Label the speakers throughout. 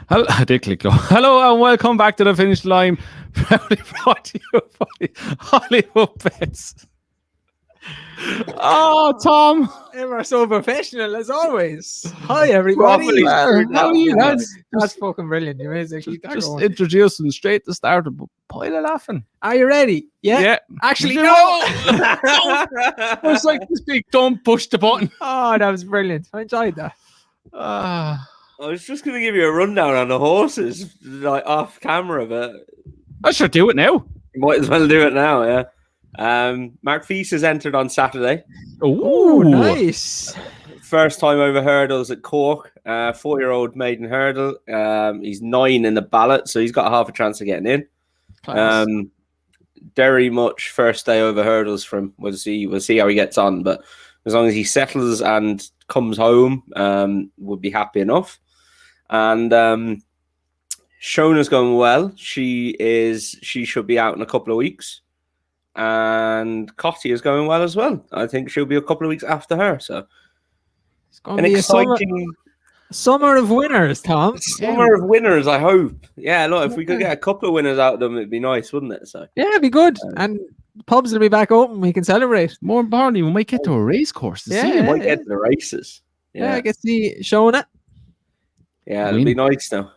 Speaker 1: Hello, I did click go. Hello and welcome back to the Finish Line, proudly brought to you by Hollywoodbets. Oh, Tom.
Speaker 2: We're so professional as always. Hi, everybody.
Speaker 1: Well, how are you, lads?
Speaker 2: That's fucking brilliant. You may as well keep that
Speaker 1: Just
Speaker 2: going.
Speaker 1: introducing straight to start, but pile of laughing.
Speaker 2: Are you ready? Yeah. Actually, no.
Speaker 1: I was like this big, don't push the button.
Speaker 2: Oh, that was brilliant. I enjoyed that.
Speaker 3: I was just going to give you a rundown on the horses, like off camera, but
Speaker 1: I should do it now.
Speaker 3: you might as well do it now, yeah. Mark Feast has entered on Saturday.
Speaker 2: Oh, nice.
Speaker 3: First time over hurdles at Cork. 4-year-old maiden hurdle. He's 9 in the ballot, so he's got half a chance of getting in. Very much first day over hurdles from. We'll see how he gets on, but as long as he settles and comes home, we'll be happy enough. And Shona's going well. She should be out in a couple of weeks. And Cotty is going well as well. I think she'll be a couple of weeks after her. So
Speaker 2: it's going to be exciting summer of winners, Tom.
Speaker 3: Summer of winners, I hope. Yeah, look, if we could get a couple of winners out of them, it'd be nice, wouldn't it? So
Speaker 2: yeah, it'd be good. And pubs will be back open. We can celebrate.
Speaker 1: More importantly, we might get to a race course to see
Speaker 3: we
Speaker 1: it.
Speaker 3: might get to the races.
Speaker 2: Yeah, I can see Shona.
Speaker 3: Yeah, it'll be nice now.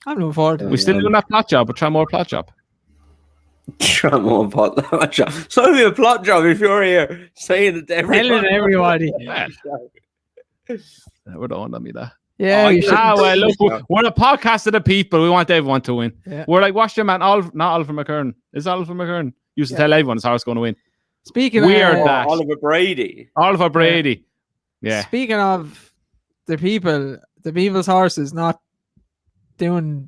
Speaker 2: I'm looking forward to it.
Speaker 1: We're still doing that plot job, but try more plot job.
Speaker 3: Try more plot job. It's not even a plot job if you're here saying it to
Speaker 2: everybody.
Speaker 1: That would own on me that.
Speaker 2: Yeah.
Speaker 1: Well, look, we're a podcast of the people. We want everyone to win.
Speaker 2: Yeah.
Speaker 1: We're like, watch your man, not Oliver McKern. Is Oliver McKern? Used to tell everyone his horse going to win.
Speaker 2: Speaking
Speaker 1: Weird
Speaker 2: of
Speaker 1: that.
Speaker 3: Oliver Brady.
Speaker 1: Yeah.
Speaker 2: Speaking of the people's horses not doing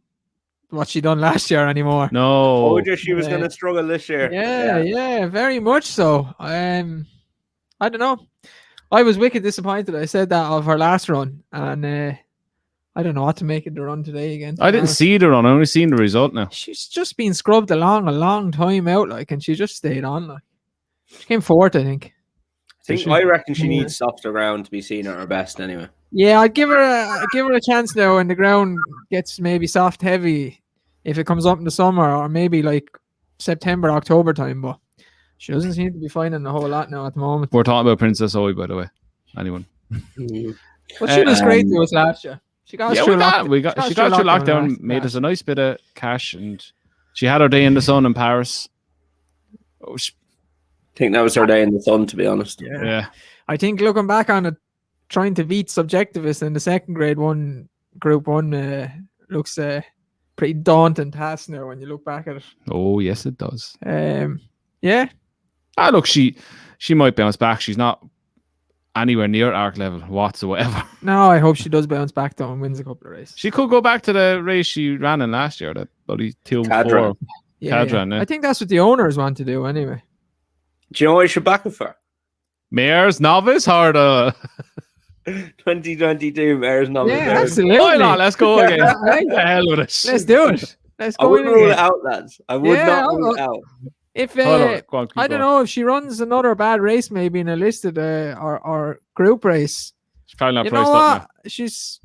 Speaker 2: what she done last year anymore.
Speaker 1: No.
Speaker 3: Oh, she was going to struggle this year.
Speaker 2: Yeah, very much so. I don't know. I was wicked disappointed. I said that of her last run, and I don't know what to make of the run today again.
Speaker 1: I didn't see the run. I only seen the result now.
Speaker 2: She's just been scrubbed along a long time out, and she just stayed on. She came fourth, I think.
Speaker 3: I reckon she needs softer ground to be seen at her best anyway.
Speaker 2: Yeah, I'd give her a chance now when the ground gets maybe soft heavy if it comes up in the summer or maybe like September, October time, but she doesn't seem to be finding a whole lot now at the moment.
Speaker 1: We're talking about Princess Owie, by the way. Anyone?
Speaker 2: Well, she was great to us last year. She got us through lockdown.
Speaker 1: She got through lockdown, made us a nice bit of cash, and she had her day in the sun in Paris.
Speaker 3: I think that was her day in the sun, to be honest.
Speaker 1: Yeah.
Speaker 2: I think looking back on it, trying to beat Subjectivist in the second grade one, group one, looks pretty daunting task now when you look back at it.
Speaker 1: Oh, yes, it does.
Speaker 2: Yeah.
Speaker 1: Look, she might bounce back. She's not anywhere near arc level whatsoever.
Speaker 2: No, I hope she does bounce back though and wins a couple of races.
Speaker 1: She could go back to the race she ran in last year, that bloody 2-4.
Speaker 2: Yeah. I think that's what the owners want to do anyway.
Speaker 3: Do you know what I should back her for?
Speaker 1: Mayor's Novice Hurdle.
Speaker 3: 2022 Mayor's Novice Hurdle.
Speaker 2: Yeah, absolutely.
Speaker 1: Why not? Let's go again. The hell with it.
Speaker 2: Let's do it. Let's go.
Speaker 3: I wouldn't rule it out, lads. I would not rule it out.
Speaker 2: If
Speaker 1: I
Speaker 2: don't know if she runs another bad race, maybe in a listed or group race.
Speaker 1: She's probably not
Speaker 2: you
Speaker 1: priced
Speaker 2: know
Speaker 1: up
Speaker 2: what? She's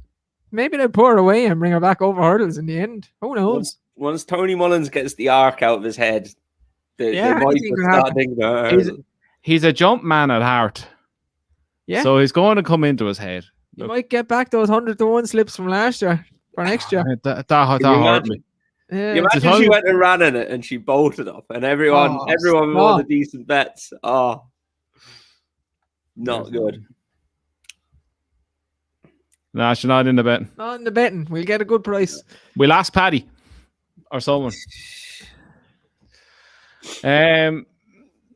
Speaker 2: maybe they pour her away and bring her back over hurdles in the end. Who knows?
Speaker 3: Once Tony Mullins gets the arc out of his head, they might just start thinking about her.
Speaker 1: He's a jump man at heart.
Speaker 2: Yeah.
Speaker 1: So he's going to come into his head.
Speaker 2: You might get back those 100-1 slips from last year for next year.
Speaker 1: That hurt me.
Speaker 3: Yeah. You imagine she went and ran in it and she bolted up and everyone with all the decent bets. Oh, not good.
Speaker 1: Nah, she's not in the betting.
Speaker 2: Not in the betting. We'll get a good price.
Speaker 1: We'll ask Paddy or someone. High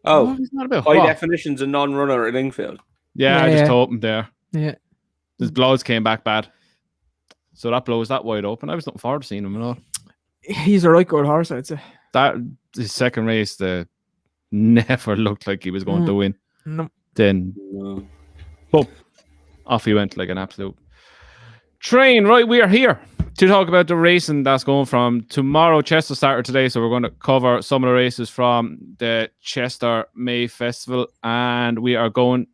Speaker 3: definition's a non-runner at Lingfield.
Speaker 1: Yeah, I just opened there.
Speaker 2: Yeah.
Speaker 1: His blows came back bad. So that blows that wide open. I was looking forward to seeing him and all.
Speaker 2: He's a right good horse, I'd say.
Speaker 1: That his second race, never looked like he was going to win.
Speaker 2: No.
Speaker 1: Then boom, off he went like an absolute train. Right, we are here to talk about the racing that's going from tomorrow. Cheaster started today, so we're going to cover some of the races from the Cheaster May Festival, and we are going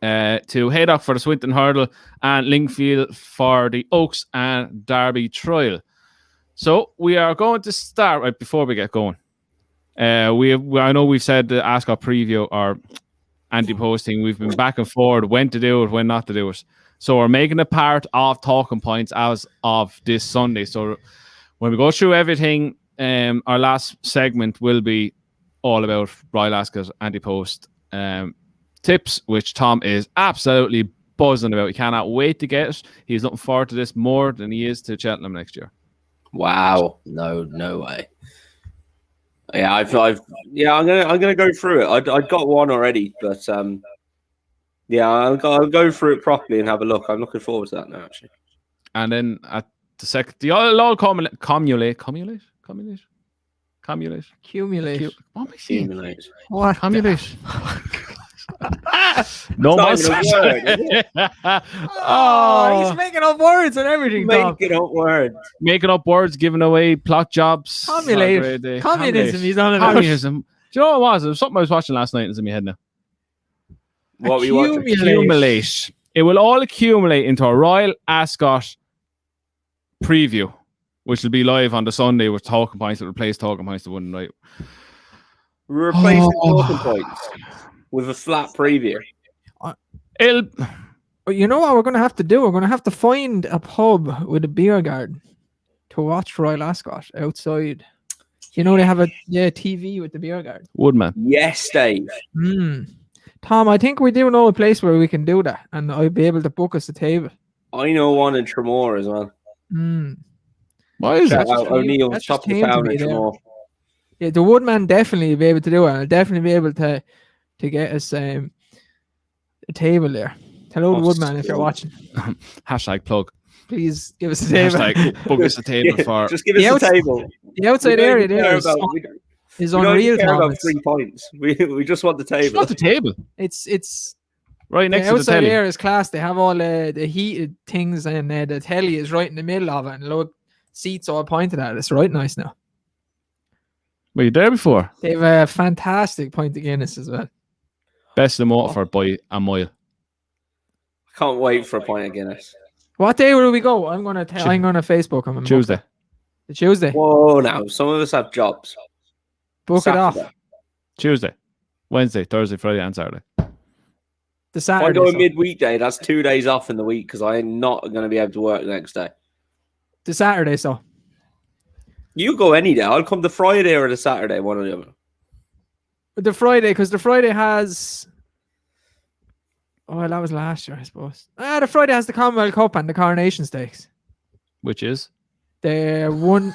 Speaker 1: to Haydock for the Swinton Hurdle and Lingfield for the Oaks and Derby Trial. So we are going to start right before we get going. I know we've said the Ascot preview or anti-posting. We've been back and forth when to do it, when not to do it. So we're making a part of talking points as of this Sunday. So when we go through everything, our last segment will be all about Royal Ascot anti-post tips, which Tom is absolutely buzzing about. He cannot wait to get it. He's looking forward to this more than he is to Cheltenham next year.
Speaker 3: Wow, no way. Yeah, I'm gonna go through it. I got one already, but I'll go through it properly and have a look. I'm looking forward to that now, actually.
Speaker 1: And then at the second, the all accumulate. What accumulate? No more.
Speaker 2: He's making up words and everything.
Speaker 3: Making
Speaker 1: up words, giving away plot jobs.
Speaker 2: Communism. He's on about.
Speaker 1: Communism. Do you know what it was? It was something I was watching last night and it's in my head now.
Speaker 3: What we want to
Speaker 1: accumulate. It will all accumulate into a Royal Ascot preview, which will be live on the Sunday with talking points that replace talking points the one night.
Speaker 3: We're replacing talking points with a flat preview.
Speaker 2: You know what we're going to have to do? We're going to have to find a pub with a beer garden to watch Royal Ascot outside. You know they have a TV with the beer garden.
Speaker 1: Woodman.
Speaker 3: Yes, Dave.
Speaker 2: Tom, I think we do know a place where we can do that, and I'll be able to book us a table.
Speaker 3: I know one in Tremor as well.
Speaker 1: Why is that?
Speaker 3: O'Neill, top of the town in Tremor.
Speaker 2: Yeah, the Woodman definitely be able to do it. I'll definitely be able to get us a table there. Hello, the Woodman, if you're watching.
Speaker 1: Hashtag plug.
Speaker 2: Please give us a table.
Speaker 1: Hashtag book us a table for.
Speaker 3: Just give us a table.
Speaker 2: The outside area there is unreal.
Speaker 3: We don't care about 3 points. We just want the table.
Speaker 1: Just want the table.
Speaker 2: It's
Speaker 1: right next to the
Speaker 2: outside
Speaker 1: telly.
Speaker 2: area is class. They have all the heated things, and the telly is right in the middle of it, and look, seats all pointed at it. It's right nice now.
Speaker 1: Were you there before?
Speaker 2: They have a fantastic pint of Guinness as well.
Speaker 1: Best in Waterford by a mile.
Speaker 3: I can't wait for a pint of Guinness.
Speaker 2: What day will we go? I'm gonna Facebook them.
Speaker 1: Tuesday.
Speaker 2: The Tuesday.
Speaker 3: Whoa, now some of us have jobs.
Speaker 2: Book
Speaker 3: Saturday.
Speaker 2: it off.
Speaker 1: Tuesday, Wednesday, Thursday, Friday, and Saturday.
Speaker 2: The Saturday.
Speaker 3: If I go midweek day, that's 2 days off in the week because I'm not going to be able to work the next day.
Speaker 2: The Saturday, so.
Speaker 3: You go any day. I'll come the Friday or the Saturday, one or the other.
Speaker 2: The Friday, because the Friday has. Oh, that was last year, I suppose. The Friday has the Commonwealth Cup and the Coronation Stakes.
Speaker 1: Which is?
Speaker 2: The one.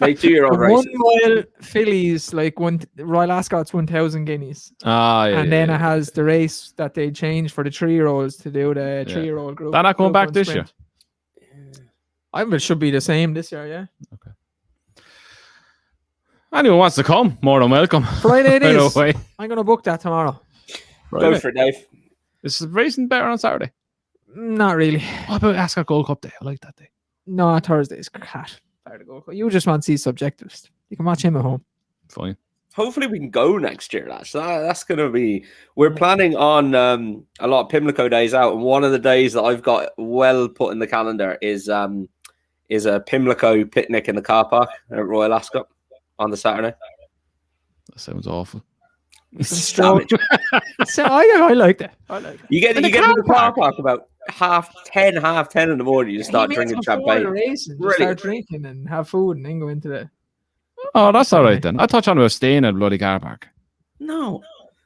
Speaker 3: They 2-year-old races.
Speaker 2: 1 mile fillies, like Royal Ascot's 1,000 guineas.
Speaker 1: And
Speaker 2: then it has the race that they changed for the 3-year-olds to do the 3-year-old group.
Speaker 1: They're not going back this year.
Speaker 2: It should be the same this year, yeah.
Speaker 1: Okay. Anyone wants to come, more than welcome.
Speaker 2: Friday it is.
Speaker 1: I'm
Speaker 2: going to book that tomorrow.
Speaker 3: Go for it, Dave.
Speaker 1: Is the racing better on Saturday?
Speaker 2: Not really.
Speaker 1: What about Ascot Gold Cup Day? I like that day.
Speaker 2: No, Thursday is cat. You just want to see subjectivist. You can watch him at home.
Speaker 1: Fine.
Speaker 3: Hopefully we can go next year, lads. That's going to be... We're planning on a lot of Pimlico days out, and one of the days that I've got well put in the calendar is a Pimlico picnic in the car park at Royal Ascot on the Saturday.
Speaker 1: That sounds awful.
Speaker 2: So I like that.
Speaker 3: You get in the car park about 10:30 in the morning. You start drinking champagne.
Speaker 2: Start drinking and have food and then go into the...
Speaker 1: Oh, that's all right then. I thought you were staying at a bloody car park.
Speaker 3: No.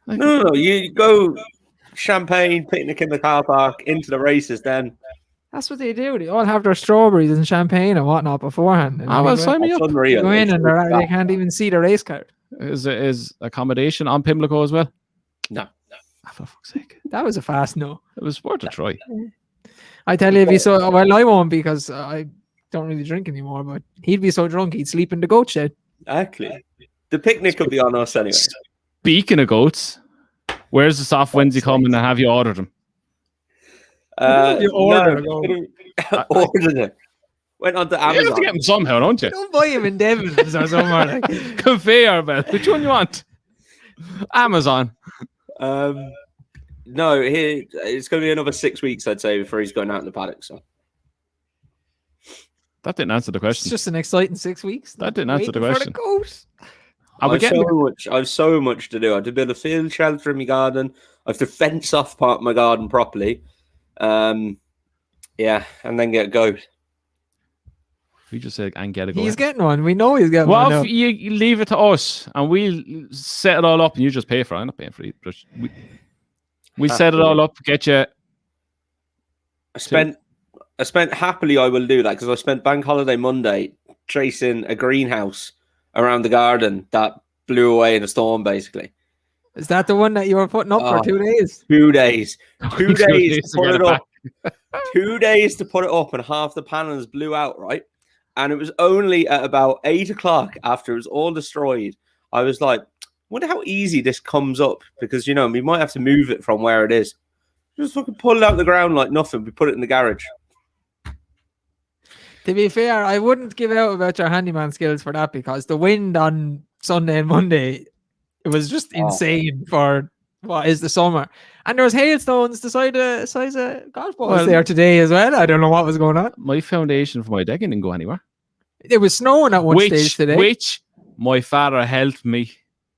Speaker 3: You go champagne, picnic in the car park, into the races then.
Speaker 2: That's what they do. They all have their strawberries and champagne and whatnot beforehand.
Speaker 1: Sign me up.
Speaker 3: Unreal.
Speaker 2: Go in and they can't even see the race card.
Speaker 1: Is accommodation on Pimlico as well?
Speaker 3: No.
Speaker 1: For fuck's sake.
Speaker 2: That was a fast no.
Speaker 1: It was worth a try.
Speaker 2: I tell you, if he's so... Well, I won't because I don't really drink anymore, but he'd be so drunk he'd sleep in the goat shed.
Speaker 3: Exactly. The picnic will be on us anyway.
Speaker 1: Speaking of goats, where's the soft Wednesday coming and have you ordered them?
Speaker 2: You ordered
Speaker 3: ordered it. Went on to Amazon.
Speaker 1: You have to get them somehow, don't you?
Speaker 2: Don't buy him in Devon or somewhere.
Speaker 1: Conveyor belt. Which one you want? Amazon.
Speaker 3: No, it's going to be another 6 weeks, I'd say, before he's going out in the paddock. So
Speaker 1: that didn't answer the
Speaker 2: It's
Speaker 1: question.
Speaker 2: just an exciting 6 weeks.
Speaker 1: That didn't answer the question.
Speaker 2: For the
Speaker 3: I've so much to do. I have to build a field shelter in my garden. I have to fence off part of my garden properly. Yeah, and then get a goat.
Speaker 1: We just said and get a goat.
Speaker 2: He's getting one. We know he's getting one.
Speaker 1: Well,
Speaker 2: now.
Speaker 1: if you leave it to us and we'll set it all up and you just pay for it. I'm not paying for it. We set it all up, get you.
Speaker 3: I spent happily, I will do that because I spent Bank Holiday Monday chasing a greenhouse around the garden that blew away in a storm, basically.
Speaker 2: Is that the one that you were putting up for 2 days?
Speaker 3: 2 days. 2 days to put it up.
Speaker 1: back.
Speaker 3: 2 days to put it up, and half the panels blew out, right? And it was only at about 8 o'clock after it was all destroyed. I was like, wonder how easy this comes up because, you know, we might have to move it from where it is. Just fucking pull it out of the ground like nothing. We put it in the garage.
Speaker 2: To be fair, I wouldn't give out about your handyman skills for that because the wind on Sunday and Monday, it was just insane for what is the summer. And there was hailstones the size of golf balls there today as well. I don't know what was going on.
Speaker 1: My foundation for my decking didn't go anywhere.
Speaker 2: It was snowing at one stage today.
Speaker 1: Which my father helped me.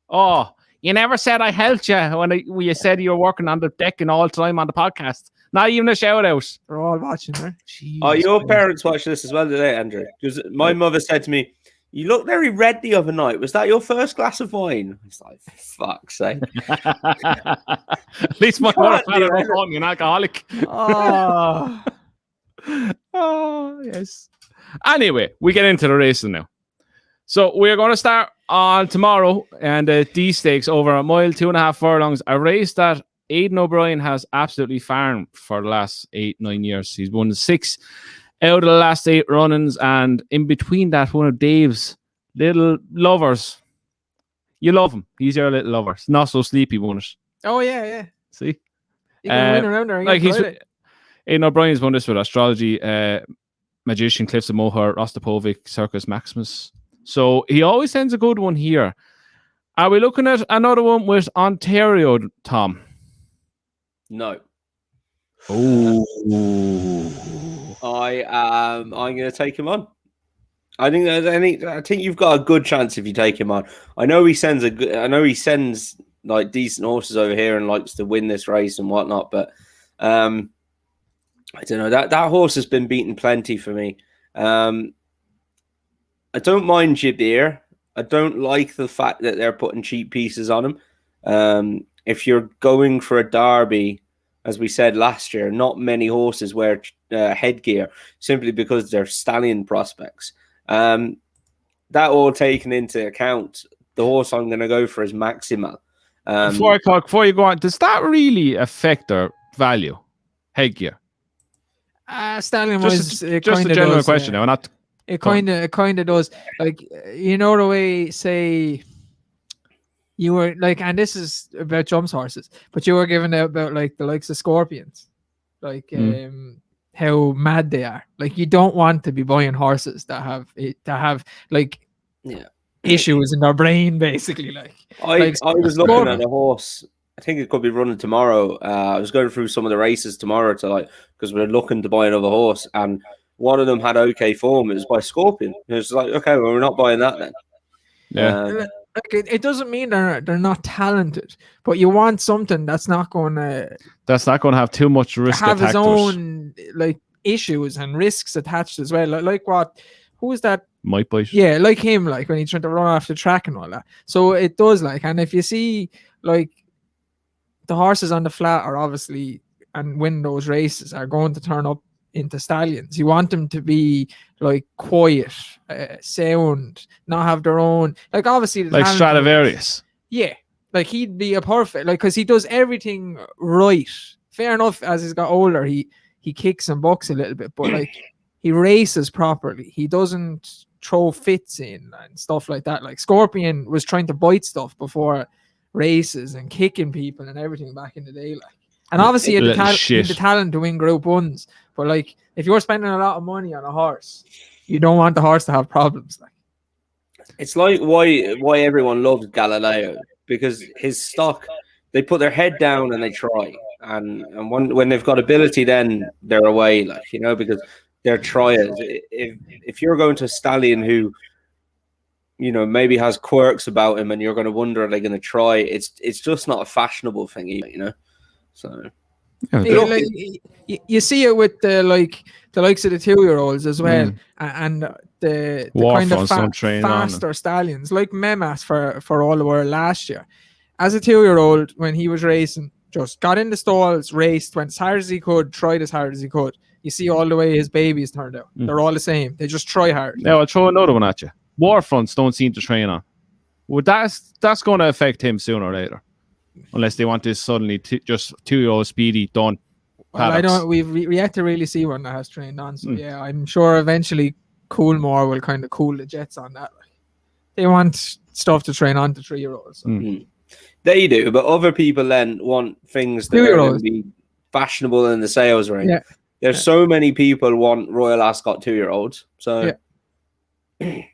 Speaker 1: Oh, you never said I helped you when you said you were working on the decking all the time on the podcast. Not even a shout out.
Speaker 2: They're all watching, right?
Speaker 3: Oh, your parents watched this as well today, Andrew. Because my mother said to me, "You look very red the other night. Was that your first glass of wine?" It's like, fuck's sake.
Speaker 1: At least my mother don't call me an alcoholic.
Speaker 2: Oh.
Speaker 1: Oh, yes. Anyway, we get into the racing now. So we're going to start on tomorrow and the Dee Stakes over a mile, 2.5 furlongs. A race that Aidan O'Brien has absolutely farmed for the last 8-9 years. He's won 6 out of the last 8 runnings, and in between that, one of Dave's little lovers. You love him. He's your little lover. It's Not So Sleepy won it.
Speaker 2: Oh, yeah.
Speaker 1: See?
Speaker 2: You can win around there.
Speaker 1: Like Aidan O'Brien's won this with Astrology, Magician, Cliffs of Moher, Rostopovic, Circus Maximus. So he always sends a good one here. Are we looking at another one with Ontario, Tom?
Speaker 3: No.
Speaker 1: Oh.
Speaker 3: I'm going to take him on. I think you've got a good chance if you take him on. I know he sends like decent horses over here and likes to win this race and whatnot, but I don't know. That horse has been beaten plenty for me. I don't mind Jabir. I don't like the fact that they're putting cheap pieces on him. If you're going for a derby, as we said last year, not many horses wear headgear simply because they're stallion prospects. That all taken into account, the horse I'm going to go for is Maximal.
Speaker 1: Before you go on, does that really affect their value? Headgear.
Speaker 2: Stallion
Speaker 1: just a general question now, not.
Speaker 2: It kind of does. Like, you know, the way, say, you were like, and this is about jumps horses, but you were giving out about like the likes of Scorpions, like how mad they are. Like, you don't want to be buying horses that have like issues in their brain, basically. Like,
Speaker 3: I was looking at a horse. I think it could be running tomorrow. I was going through some of the races tomorrow because we're looking to buy another horse, and one of them had okay form. It was by Scorpion. It was like, okay, well, we're not buying that then.
Speaker 1: Yeah.
Speaker 2: It doesn't mean they're not talented, but you want something that's not going to
Speaker 1: have too much risk.
Speaker 2: Have his own like issues and risks attached as well. Like what? Who is that?
Speaker 1: Might bite.
Speaker 2: Yeah, like him. Like when he's trying to run off the track and all that. So it does like, and if you see like the horses on the flat are obviously and win those races are going to turn up into stallions. You want them to be like quiet, sound, not have their own. Like obviously,
Speaker 1: like Stradivarius.
Speaker 2: Yeah, like he'd be a perfect because he does everything right. Fair enough. As he's got older, he kicks and bucks a little bit, but like he races properly. He doesn't throw fits in and stuff like that. Like Scorpion was trying to bite stuff before races and kicking people and everything back in the day. Like, and obviously he had the talent to win Group 1s. But like, if you're spending a lot of money on a horse, you don't want the horse to have problems. Like,
Speaker 3: it's like why everyone loves Galileo, because his stock, they put their head down and they try, and when they've got ability, then they're away, like, you know, because they're triers. If you're going to a stallion who, you know, maybe has quirks about him, and you're going to wonder, are they going to try? It's just not a fashionable thing either, you know. So
Speaker 2: you see it with the likes of the 2-year-olds as well, and the kind of faster stallions like Memas for all the world last year. As a 2-year-old, when he was racing, just got in the stalls, raced, went as hard as he could, tried as hard as he could. You see all the way his babies turned out. They're all the same. They just try hard.
Speaker 1: Now I'll throw another one at you. Warfronts don't seem to train on. Well, that's going to affect him sooner or later, unless they want this suddenly just 2-year-old speedy done.
Speaker 2: Well, I don't. We've yet to really see one that has trained on. So yeah, I'm sure eventually Coolmore will kind of cool the jets on that. They want stuff to train on to 3-year-olds. So.
Speaker 3: They do, but other people then want things that are going to be fashionable in the sales ring. Yeah. There's so many people want Royal Ascot 2-year-olds. So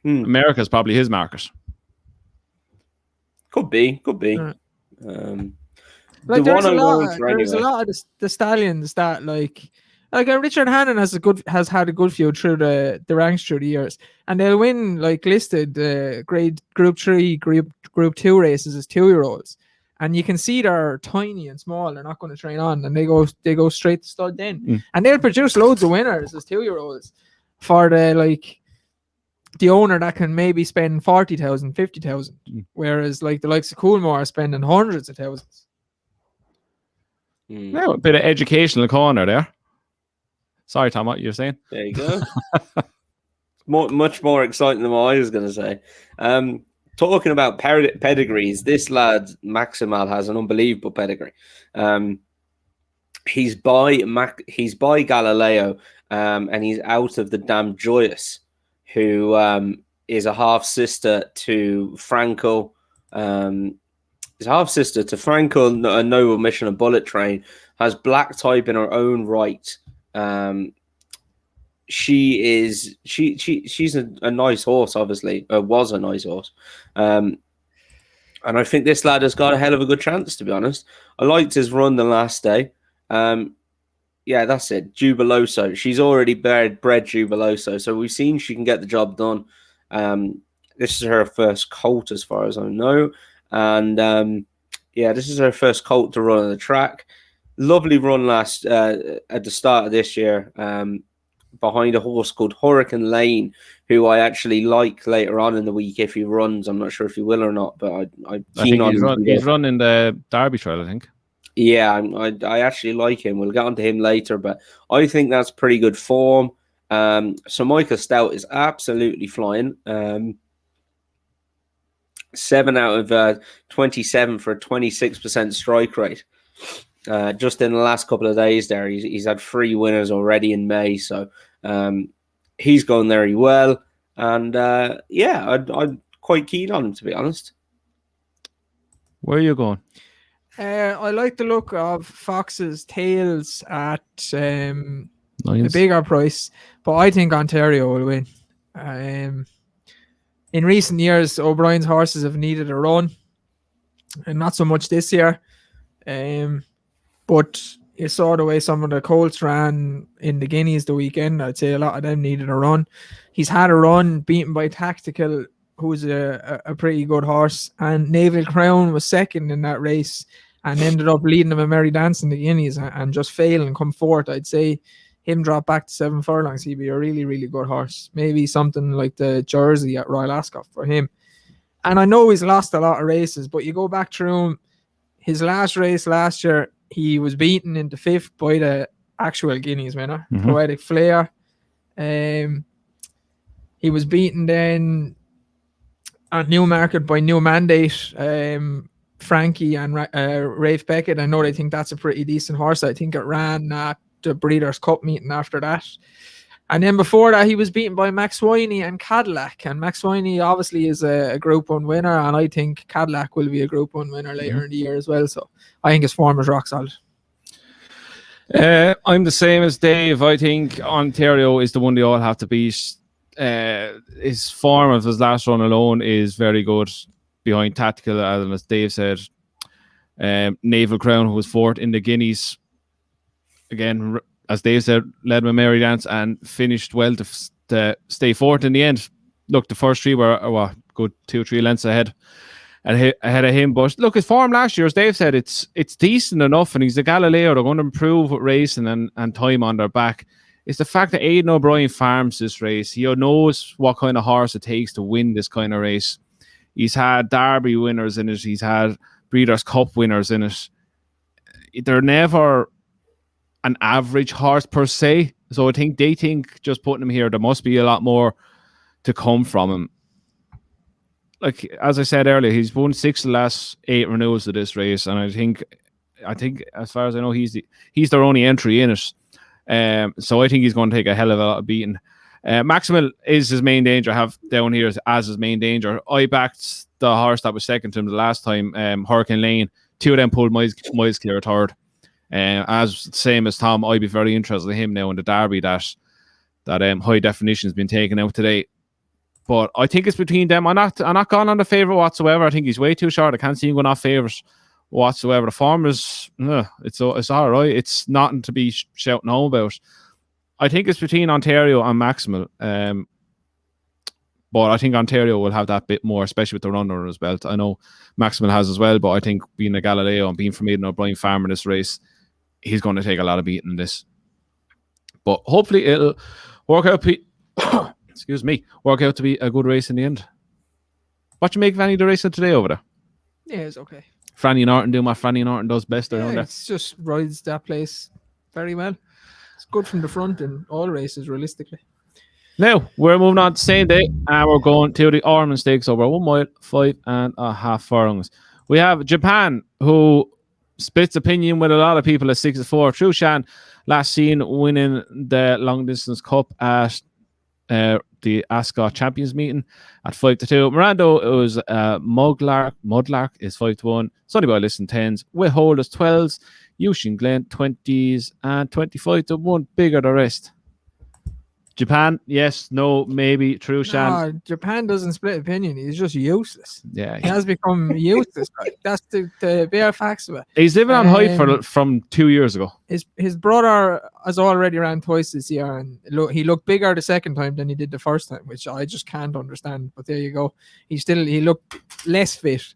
Speaker 1: America's probably his market.
Speaker 3: Could be.
Speaker 2: Like there's a lot of the stallions that like Richard Hannon has had a good few through the ranks through the years, and they'll win like listed grade Group 3, Group 2 races as 2-year-olds, and you can see they're tiny and small. They're not going to train on, and they go straight to stud then, and they'll produce loads of winners as 2-year-olds for the owner that can maybe spend 40,000, 50,000, whereas like the likes of Coolmore are spending hundreds of thousands.
Speaker 1: Now, a bit of educational corner there. Sorry, Tom, what you were saying?
Speaker 3: There you go. Much more exciting than what I was going to say. Talking about pedigrees, this lad, Maximal, has an unbelievable pedigree. He's by Galileo, and he's out of the Damn Joyous, who is a half-sister to Frankel. Is half-sister to Frankel, a Noble Mission, a Bullet Train, has black type in her own right. She's a nice horse, obviously. Was a nice horse. And I think this lad has got a hell of a good chance, to be honest. I liked his run the last day. Yeah, that's it. Jubiloso. She's already bred Jubiloso, so we've seen she can get the job done. This is her first colt, as far as I know. And yeah, this is her first colt to run on the track. Lovely run last at the start of this year, behind a horse called Hurricane Lane, who I actually like later on in the week if he runs. I'm not sure if he will or not, but I'm keen on him.
Speaker 1: He's running the Derby Trail, I think.
Speaker 3: Yeah, I actually like him. We'll get onto him later, but I think that's pretty good form. So Michael Stout is absolutely flying. 7 out of 27 for a 26% strike rate. Just in the last couple of days there, he's had 3 winners already in May, so he's going very well. And yeah, I'm quite keen on him, to be honest.
Speaker 1: Where are you going?
Speaker 2: I like the look of Fox's Tails at a bigger price, but I think Ontario will win. In recent years, O'Brien's horses have needed a run, and not so much this year. But you saw the way some of the colts ran in the Guineas the weekend. I'd say a lot of them needed a run. He's had a run, beaten by Tactical, who's a pretty good horse, and Naval Crown was second in that race and ended up leading him a merry dance in the Guineas and just fail and come fourth. I'd say him drop back to 7 furlongs, he'd be a really, really good horse. Maybe something like the Jersey at Royal Ascot for him. And I know he's lost a lot of races, but you go back through his last race last year, he was beaten into 5th by the actual Guineas winner, Poetic Flair. He was beaten then at Newmarket by New Mandate, Frankie and Rafe Beckett. I know they think that's a pretty decent horse. I think it ran at the Breeders' Cup meeting after that. And then before that, he was beaten by Max Swiney and Cadillac. And Max Swiney obviously is a Group 1 winner, and I think Cadillac will be a Group 1 winner later in the year as well. So I think his form is rock solid.
Speaker 1: I'm the same as Dave. I think Ontario is the one they all have to beat. His form of his last run alone is very good behind Tactical, as Dave said. Naval Crown, who was 4th in the Guineas. again, as Dave said, led with Mary Dance and finished well to stay fourth in the end. Look, the first three were good 2 or 3 lengths ahead of him. But look, his form last year, as Dave said, it's decent enough, and he's a Galileo. They're going to improve with racing and time on their back. It's the fact that Aidan O'Brien farms this race. He knows what kind of horse it takes to win this kind of race. He's had Derby winners in it. He's had Breeders' Cup winners in it. They're never an average horse per se. So they think just putting him here, there must be a lot more to come from him. Like, as I said earlier, he's won 6 of the last 8 renewals of this race, and I think as far as I know, he's their only entry in it. So I think he's going to take a hell of a lot of beating. Maximal is his main danger. I have down here as his main danger. I backed the horse that was second to him the last time, Hurricane Lane. 2 of them pulled miles clear third. As same as Tom, I'd be very interested in him now in the Derby that high definition has been taken out today. But I think it's between them. I'm not gone on the favourite whatsoever. I think he's way too short. I can't see him going off favourites whatsoever. The form is it's all right. It's nothing to be shouting home about. I think it's between Ontario and Maximal. But I think Ontario will have that bit more, especially with the run under his belt. I know Maximal has as well, but I think being a Galileo and being from Aidan O'Brien farm in this race, he's going to take a lot of beating in this. But hopefully it'll work out to be a good race in the end. What you make of any of the racing today over there?
Speaker 2: Yeah, it's okay.
Speaker 1: Franny Norton doing what Franny Norton does best around there.
Speaker 2: It's just rides that place very well. It's good from the front in all races, realistically.
Speaker 1: Now, we're moving on to same day, and we're going to the Ormond Stakes over 1 mile, 5.5 furlongs. We have Japan, who splits opinion with a lot of people at 6-4. Trushan, last seen winning the long distance cup at the Ascot Champions meeting at 5-2. Mirando, it was Mudlark is 5-1. Sunny Boy Listen 10s. With Holders 12s. Yushin Glen 20s and 25-1. Bigger the rest. Japan, yes, no, maybe. Trushan.
Speaker 2: No, Japan doesn't split opinion. He's just useless.
Speaker 1: Yeah,
Speaker 2: he has become useless. Right? That's the bare facts of it.
Speaker 1: He's living on hype from 2 years ago.
Speaker 2: His brother has already ran twice this year, and he looked bigger the second time than he did the first time, which I just can't understand. But there you go. He looked less fit.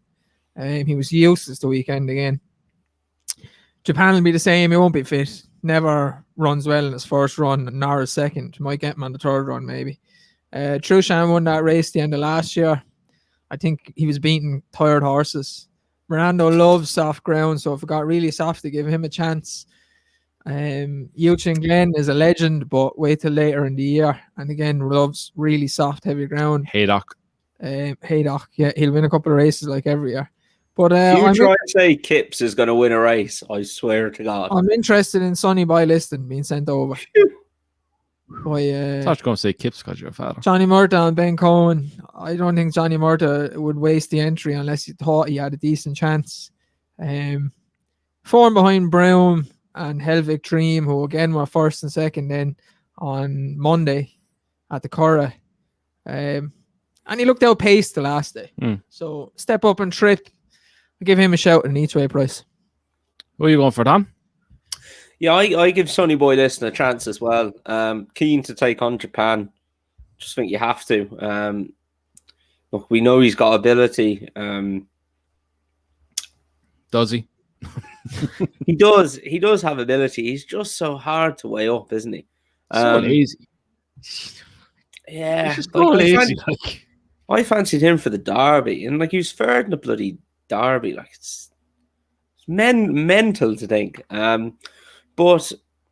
Speaker 2: He was useless the weekend again. Japan will be the same. He won't be fit. Never runs well in his first run, nor his second. Might get him on the third run, maybe. Trushan won that race the end of last year. I think he was beating tired horses. Mirando loves soft ground, so if it got really soft, to give him a chance. Yuchin Glen is a legend, but wait till later in the year. And again, loves really soft, heavy ground.
Speaker 1: Haydock.
Speaker 2: Haydock, yeah, he'll win a couple of races like every year. But
Speaker 3: if you try to say Kipps is going to win a race, I swear to God.
Speaker 2: I'm interested in Sonny Boy Liston being sent over.
Speaker 1: I thought you were going to say Kipps because you're a father.
Speaker 2: Johnny Murta and Ben Cohen. I don't think Johnny Murta would waste the entry unless he thought he had a decent chance. Form behind Brown and Helvig Dream, who again were first and second then on Monday at the Curragh. And he looked outpaced the last day. So step up and trip. I'll give him a shout at an each way price.
Speaker 1: What are you going for, Tom?
Speaker 3: Yeah, I give Sonny Boy Liston a chance as well. Keen to take on Japan. Just think you have to. Look, we know he's got ability.
Speaker 1: Does he?
Speaker 3: He does. He does have ability. He's just so hard to weigh up, isn't he?
Speaker 1: So lazy.
Speaker 3: Yeah.
Speaker 1: So lazy.
Speaker 3: I fancied him for the Derby, and he was third in the bloody Derby. It's mental to think. But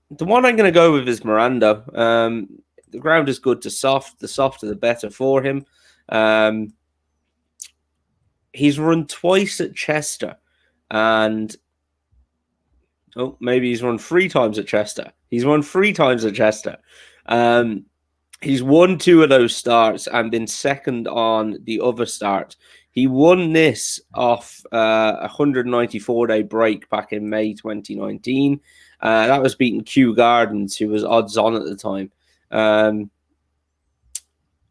Speaker 3: the one I'm going to go with is Miranda. The ground is good to soft. The softer, the better for him. He's run twice at Cheaster, and maybe he's run 3 times at Cheaster. He's run 3 times at Cheaster. He's won 2 of those starts and been second on the other start. He won this off a 194-day break back in May 2019. That was beating Kew Gardens, who was odds on at the time.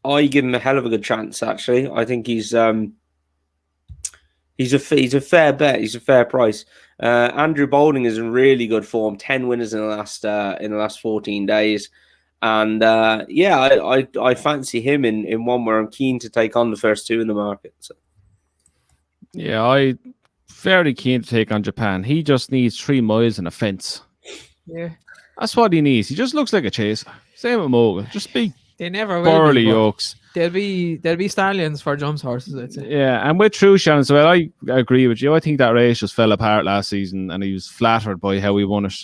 Speaker 3: I give him a hell of a good chance, actually. I think he's He's a fair bet. He's a fair price. Andrew Boulding is in really good form. 10 winners in the last 14 days. And I fancy him in one where I'm keen to take on the first two in the market. So.
Speaker 1: Yeah, I very keen to take on Japan. He just needs 3 miles and a fence.
Speaker 2: Yeah,
Speaker 1: that's what he needs. He just looks like a chaser. Same with Mogul. Just be
Speaker 2: they never will
Speaker 1: burly
Speaker 2: be,
Speaker 1: yokes.
Speaker 2: There'll be stallions for jumps horses, I'd say.
Speaker 1: Yeah, and with Trushan as well, I agree with you. I think that race just fell apart last season, and he was flattered by how he won it.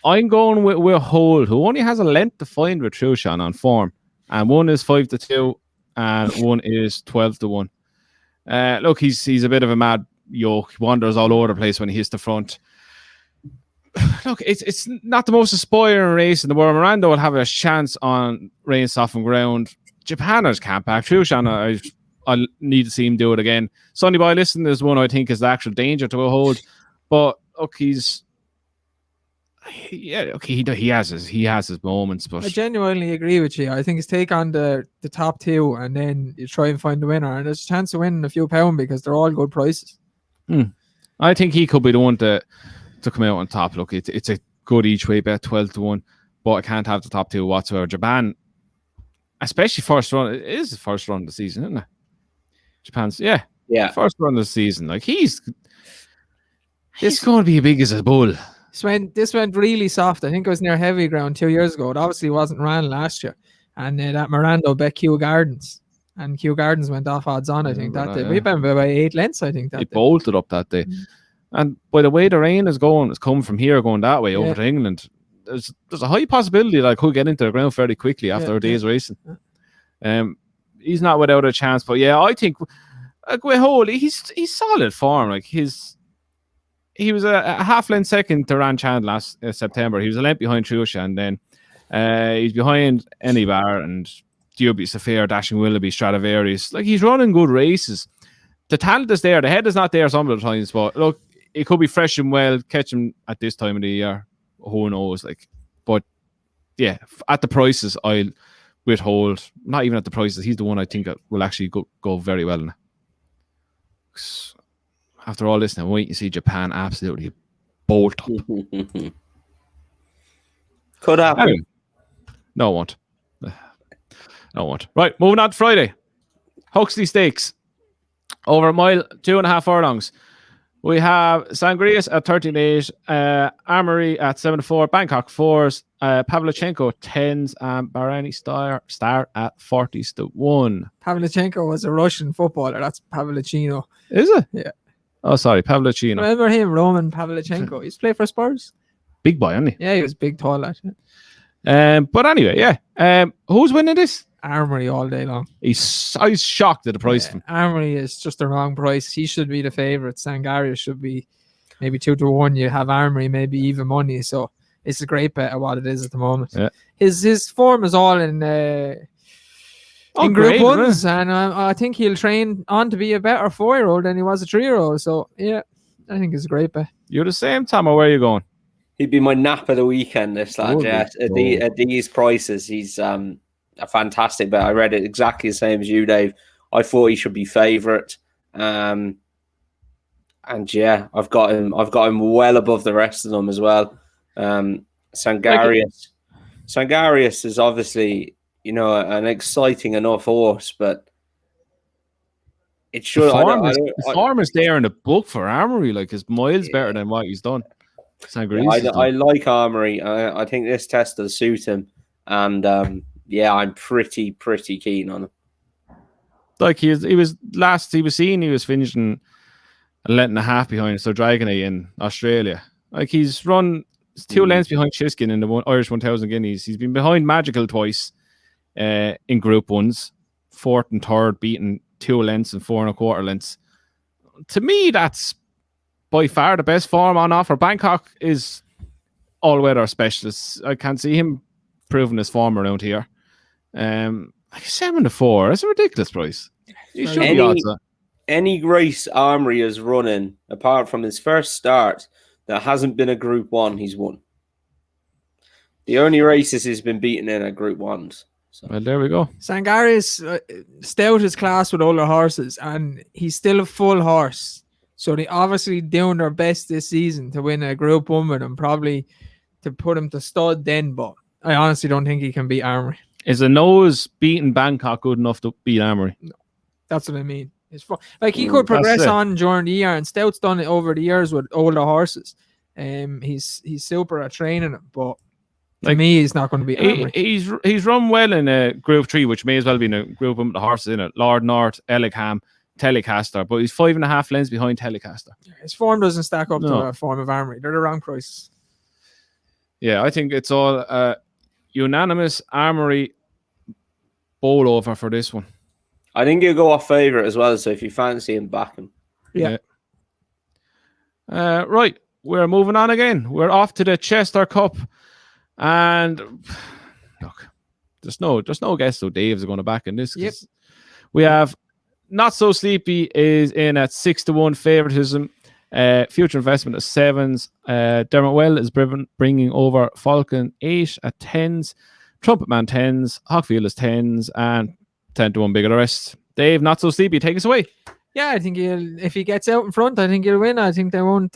Speaker 1: I'm going with Holt, who only has a length to find with Trushan on form, and one is 5-2, and one is 12-1. Look, he's a bit of a mad yoke. He wanders all over the place when he hits the front. Look, it's not the most aspiring race in the world. Miranda will have a chance on rain softened ground. Japaners can't back. Trushan, I need to see him do it again. Sonny Boy, listen, there's one I think is the actual danger to a hold. But look, he has his moments. But
Speaker 2: I genuinely agree with you. I think his take on the top two, and then you try and find the winner, and there's a chance to win a few pounds because they're all good prices.
Speaker 1: I think he could be the one to come out on top. Look, it's a good each way bet, 12-1, but I can't have the top two whatsoever. Japan, especially first run, it is the first run of the season, isn't it? Japan's first run of the season. Like he's going to be as big as a bull.
Speaker 2: This went really soft. I think it was near heavy ground 2 years ago. It obviously wasn't ran last year. And that Miranda bet Kew Gardens. And Kew Gardens went off odds on, I think, that day. We went by 8 lengths, I think, that day.
Speaker 1: It bolted up that day. And by the way the rain is going, it's coming from here, going that way over to England. There's a high possibility that I could get into the ground fairly quickly after a day's racing. He's not without a chance. But yeah, I think with Hole, he's solid form. Like he was a half length second to Ran Chan last September. He was a length behind Trusha, and then he's behind Anybar and Duby Safir, Dashing Willoughby, Stradivarius. Like he's running good races. The talent is there. The head is not there some of the times, but look, it could be fresh and well. Catch him at this time of the year. Who knows? But yeah, at the prices, I'll withhold. Not even at the prices. He's the one I think that will actually go very well. After all this, now wait and see Japan absolutely bolt up.
Speaker 3: Could happen.
Speaker 1: Anyway, no, it won't. No, it won't. Right, moving on to Friday. Huxley Stakes. Over a mile, 2.5 furlongs. We have Sangrias at 13.8, Armory at 7-4, Bangkok 4s, Pavlichenko 10s, and Barani Star at 40-1.
Speaker 2: Pavlichenko was a Russian footballer. That's Pavlicino.
Speaker 1: Is it?
Speaker 2: Yeah.
Speaker 1: Oh, sorry, Pavlicino.
Speaker 2: Remember him, Roman Pavlichenko? He used to play for Spurs.
Speaker 1: Big boy, isn't he?
Speaker 2: Yeah, he was big, tall lad.
Speaker 1: But anyway, yeah. Who's winning this?
Speaker 2: Armory all day long.
Speaker 1: I was shocked at the price of him.
Speaker 2: Armory is just the wrong price. He should be the favourite. Sangaria should be maybe 2-1. You have Armory, maybe even money. So it's a great bet at what it is at the moment. Yeah. His form is all in Group 1s, and I think he'll train on to be a better 4-year-old than he was a 3-year-old. So yeah, I think it's a great bet.
Speaker 1: You're the same, Tom, or where are you going?
Speaker 3: He'd be my nap of the weekend, this lad. At these prices, he's a fantastic bet. I read it exactly the same as you, Dave. I thought he should be favourite, and yeah, I've got him well above the rest of them as well. Sangarius is obviously an exciting enough horse, but it should.
Speaker 1: His form is there in the book for Armory. Like his miles better than what he's done.
Speaker 3: I like Armory. I think this test will suit him, and I'm pretty keen on him.
Speaker 1: Like he was seen he was finishing a length and a half behind Sir Dragonite in Australia. Like he's run 2 lengths behind Chiskin in the Irish 1000 Guineas. He's been behind Magical twice in Group 1s, 4th and 3rd, beating 2 lengths and 4 1/4 lengths. To me, that's by far the best form on offer. Bangkok is all-weather specialist. I can't see him proving his form around here. 7-4. That's a ridiculous price.
Speaker 3: Any race Armory is running, apart from his first start, that hasn't been a Group 1, he's won. The only races he's been beaten in are Group 1s. So.
Speaker 1: Well, there we go.
Speaker 2: Sangari's stout his class with older horses, and he's still a full horse. So they obviously doing their best this season to win a Group 1 with him, probably to put him to stud then, but I honestly don't think he can beat Armory.
Speaker 1: Is a nose beating Bangkok good enough to beat Armory?
Speaker 2: No, that's what I mean. It's like he could progress on during the year, and Stout's done it over the years with older horses. He's super at training it, but to me, he's not going to be Armory.
Speaker 1: He's run well in a Group 3, which may as well be in a group with the horses in it. Lord North, Ellickham, Telecaster, but he's 5.5 lengths behind Telecaster.
Speaker 2: His form doesn't stack up to a form of Armory. They're the wrong prices.
Speaker 1: Yeah, I think it's all unanimous Armory bowl over for this one.
Speaker 3: I think he'll go off favourite as well, so if you fancy him, back him.
Speaker 2: Yeah.
Speaker 1: Right, we're moving on again. We're off to the Chaster Cup, and look, there's no guess who Dave's going to back in this.
Speaker 2: Yep.
Speaker 1: We have Not So Sleepy is in at 6-1 favoritism. Future Investment at 7s. Dermot Well is bringing over Falcon 8 at 10s. Trumpet Man 10s. Hockfield is 10s, and 10-1 bigger the rest. Dave, Not So Sleepy, take us away.
Speaker 2: Yeah, I think if he gets out in front, I think he'll win. I think they won't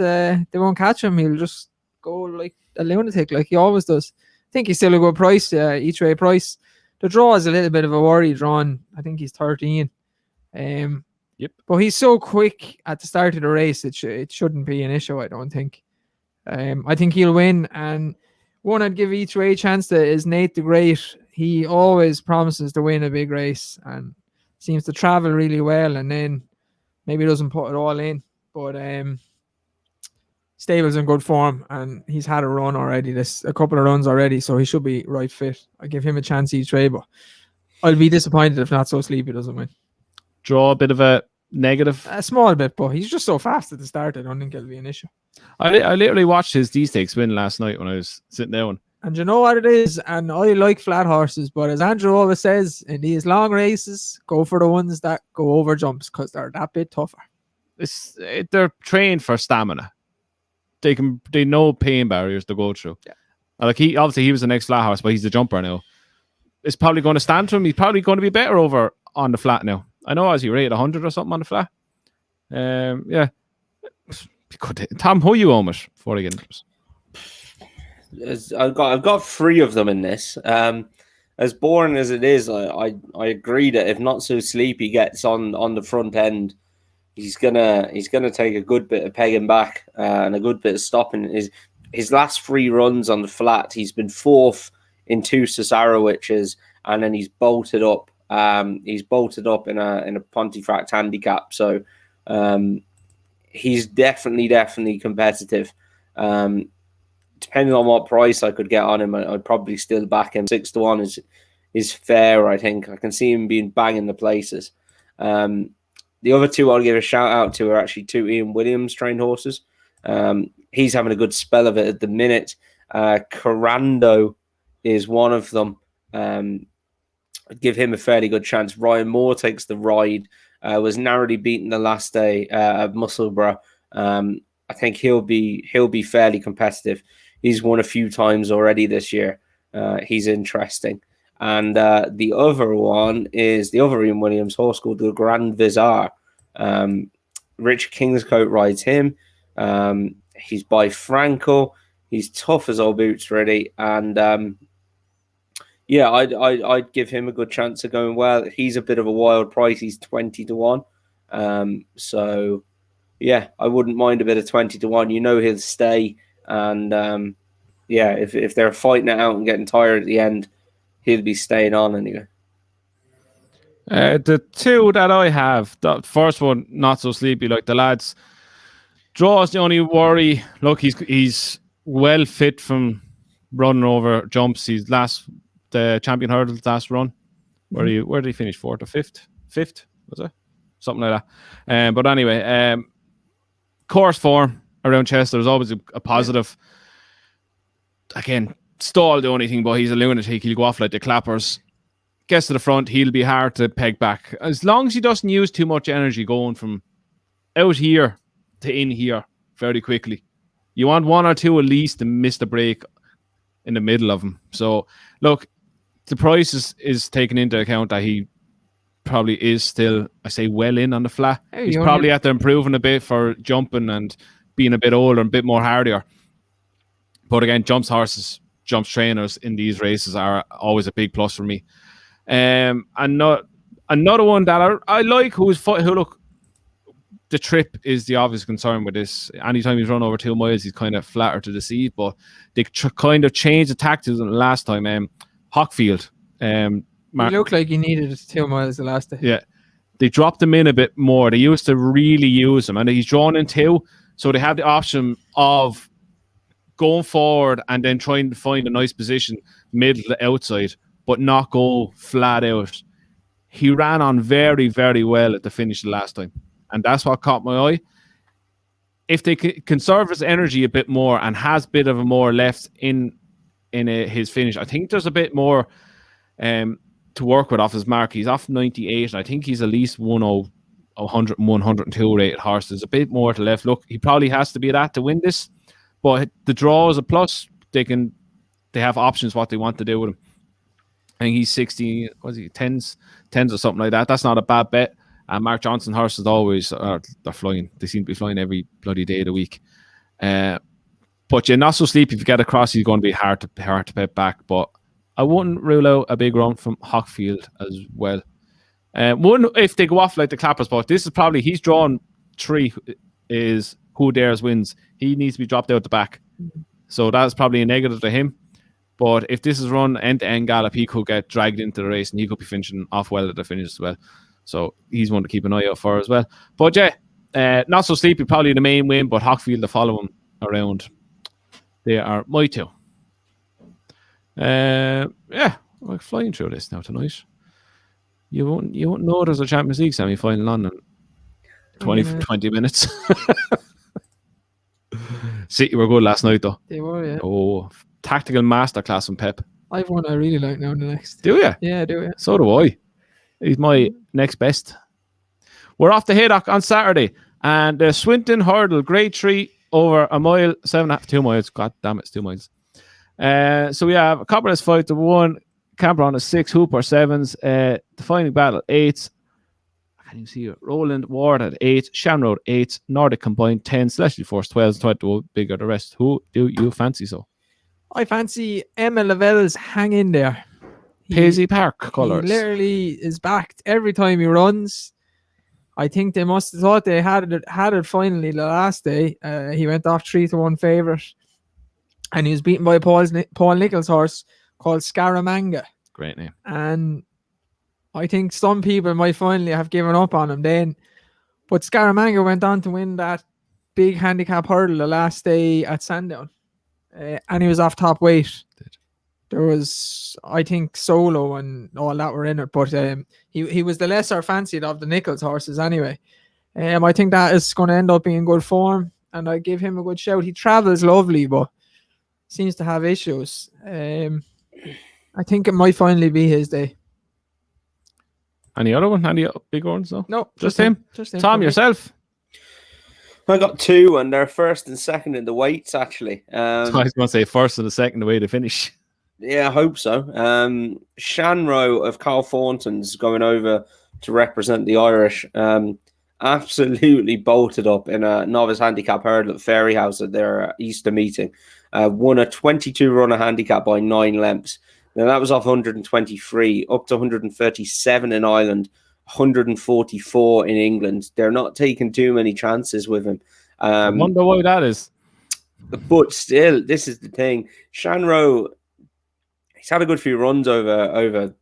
Speaker 2: catch him. He'll just go like a lunatic, like he always does. I think he's still a good price, each way price. The draw is a little bit of a worry drawn. I think he's 13.
Speaker 1: Yep.
Speaker 2: But he's so quick at the start of the race, it shouldn't be an issue, I don't think. I think he'll win. And one I'd give each way a chance to is Nate the Great. He always promises to win a big race and seems to travel really well, and then maybe doesn't put it all in. But stable's in good form, and he's had a run already, a couple of runs already, so he should be right fit. I give him a chance each way, but I'll be disappointed if Not So Sleepy doesn't win.
Speaker 1: Draw a bit of a negative.
Speaker 2: A small bit, but he's just so fast at the start, I don't think it'll be an issue.
Speaker 1: I literally watched his Dee Stakes win last night when I was sitting down.
Speaker 2: And you know what it is? And I like flat horses, but as Andrew always says, in these long races, go for the ones that go over jumps because they're that bit tougher.
Speaker 1: They're trained for stamina. They know pain barriers to go through.
Speaker 2: Yeah.
Speaker 1: Like he was the next flat horse, but he's a jumper now. It's probably going to stand to him. He's probably going to be better over on the flat now. I know, as he rated 100 or something on the flat. Yeah. Tom, who you own it before I get into this?
Speaker 3: I've got 3 of them in this. As boring as it is, I agree that if Not So Sleepy gets on the front end, he's gonna take a good bit of pegging back and a good bit of stopping. His last 3 runs on the flat, he's been 4th in 2 Cesarowiches, and then he's bolted up. He's bolted up in a Pontefract handicap, so he's definitely competitive. Depending on what price I could get on him, I'd probably still back him. 6-1 is fair, I think. I can see him being banging the places. The other 2 I'll give a shout out to are actually 2 Ian Williams trained horses. He's having a good spell of it at the minute. Corando is one of them. I'd give him a fairly good chance. Ryan Moore takes the ride. Was narrowly beaten the last day at Musselburgh. I think he'll be fairly competitive. He's won a few times already this year. He's interesting. And the other one is the other Ian Williams horse called the Grand Vizar. Rich Kingscote rides him. He's by Frankel. He's tough as old boots, really. And yeah, I'd give him a good chance of going well. He's a bit of a wild price. He's 20-1. So yeah, I wouldn't mind a bit of 20-1. You know he'll stay. And yeah, if they're fighting it out and getting tired at the end, he'll be staying on anyway.
Speaker 1: The 2 that I have, the first one, Not So Sleepy, like the lads. Draws the only worry. Look, he's well fit from running over jumps. He's the Champion Hurdle's last run. Where did he finish? 4th or 5th? 5th, was it? Something like that. But anyway, course form around Chester is always a positive. Again, Stall the only thing, but he's a lunatic. He'll go off like the clappers. Gets to the front, he'll be hard to peg back. As long as he doesn't use too much energy going from out here to in here very quickly. You want 1 or 2 at least to miss the break in the middle of him. So, look, the price is taken into account that he probably is still, I say, well in on the flat.
Speaker 2: Hey,
Speaker 1: He's
Speaker 2: you
Speaker 1: probably
Speaker 2: only-
Speaker 1: at the improving a bit for jumping and being a bit older and a bit more hardier. But again, jumps trainers in these races are always a big plus for me. And another one that I like who look, the trip is the obvious concern with this. Anytime he's run over 2 miles, he's kind of flatter to deceive, but they kind of changed the tactics last time. Hockfield.
Speaker 2: He looked like he needed 2 miles the last day.
Speaker 1: Yeah. They dropped him in a bit more. They used to really use him, and he's drawn in 2, so they have the option of going forward and then trying to find a nice position middle to outside, but not go flat out. He ran on very, very well at the finish the last time, and that's what caught my eye. If they conserve his energy a bit more and has a bit of a more left in his finish, I think there's a bit more to work with off his mark. He's off 98, and I think he's at least 101, 102 rated horse. There's a bit more to left. Look, he probably has to be that to win this, but the draw is a plus. They have options what they want to do with him. I think he's 60, was he 10s or something like that. That's not a bad bet. And Mark Johnson horses always they're flying. They seem to be flying every bloody day of the week. But you're not so sleepy if you get across. He's going to be hard to bet back. But I wouldn't rule out a big run from Hockfield as well. One, if they go off like the Clappers, but this is probably, he's drawn 3 is Who Dares Wins. He needs to be dropped out the back. So that's probably a negative to him. But if this is run end-to-end gallop, he could get dragged into the race and he could be finishing off well at the finish as well. So he's one to keep an eye out for as well. But yeah, not so sleepy, probably the main win, but Hockfield to follow him around. They are my 2. Yeah, we're flying through this now tonight. You won't know there's a Champions League semi-final on in 20 minutes. City were good last night though.
Speaker 2: They were, yeah.
Speaker 1: Oh, tactical masterclass from Pep.
Speaker 2: I've one I really like now in the next.
Speaker 1: Do you?
Speaker 2: Yeah, I do, yeah.
Speaker 1: So do I. He's my next best. We're off to Haydock on Saturday, and the Swinton Hurdle, grade 3 over a mile, 7.5, 2 miles. God damn it, it's 2 miles. So we have a Copperless 5 to 1, Camper on a 6, Hooper 7s, Defining Battle 8s. I can't even see it. Roland Ward at 8, Shamroad 8, Nordic Combined 10, Celestial Force 12, 20 bigger the rest. Who do you fancy so?
Speaker 2: I fancy Emma Lavelle's Hang In There.
Speaker 1: Paisley Park colours.
Speaker 2: He literally is backed every time he runs. I think they must have thought they had it finally the last day. He went off 3 to 1 favourite, and he was beaten by Paul Nicholls' horse called Scaramanga.
Speaker 1: Great name.
Speaker 2: And I think some people might finally have given up on him then. But Scaramanga went on to win that big handicap hurdle the last day at Sandown. And he was off top weight. There was, I think, Solo and all that were in it, but he was the lesser fancied of the Nicholls horses anyway. I think that is going to end up being good form, and I give him a good shout. He travels lovely, but seems to have issues. I think it might finally be his day.
Speaker 1: Any other one? Any big ones?
Speaker 2: No,
Speaker 1: just him.
Speaker 2: Just him.
Speaker 1: Tom, yourself?
Speaker 3: I got 2, and they're first and second in the weights, actually.
Speaker 1: I was going to say first and the second the way to finish.
Speaker 3: Yeah, I hope so. Shanrow of Carl Thornton's going over to represent the Irish. Absolutely bolted up in a novice handicap hurdle at Fairy House at their Easter meeting. Won a 22-runner handicap by 9 lengths. Now, that was off 123, up to 137 in Ireland, 144 in England. They're not taking too many chances with him.
Speaker 1: I wonder why that is.
Speaker 3: But still, this is the thing. Shanrow, he's had a good few runs over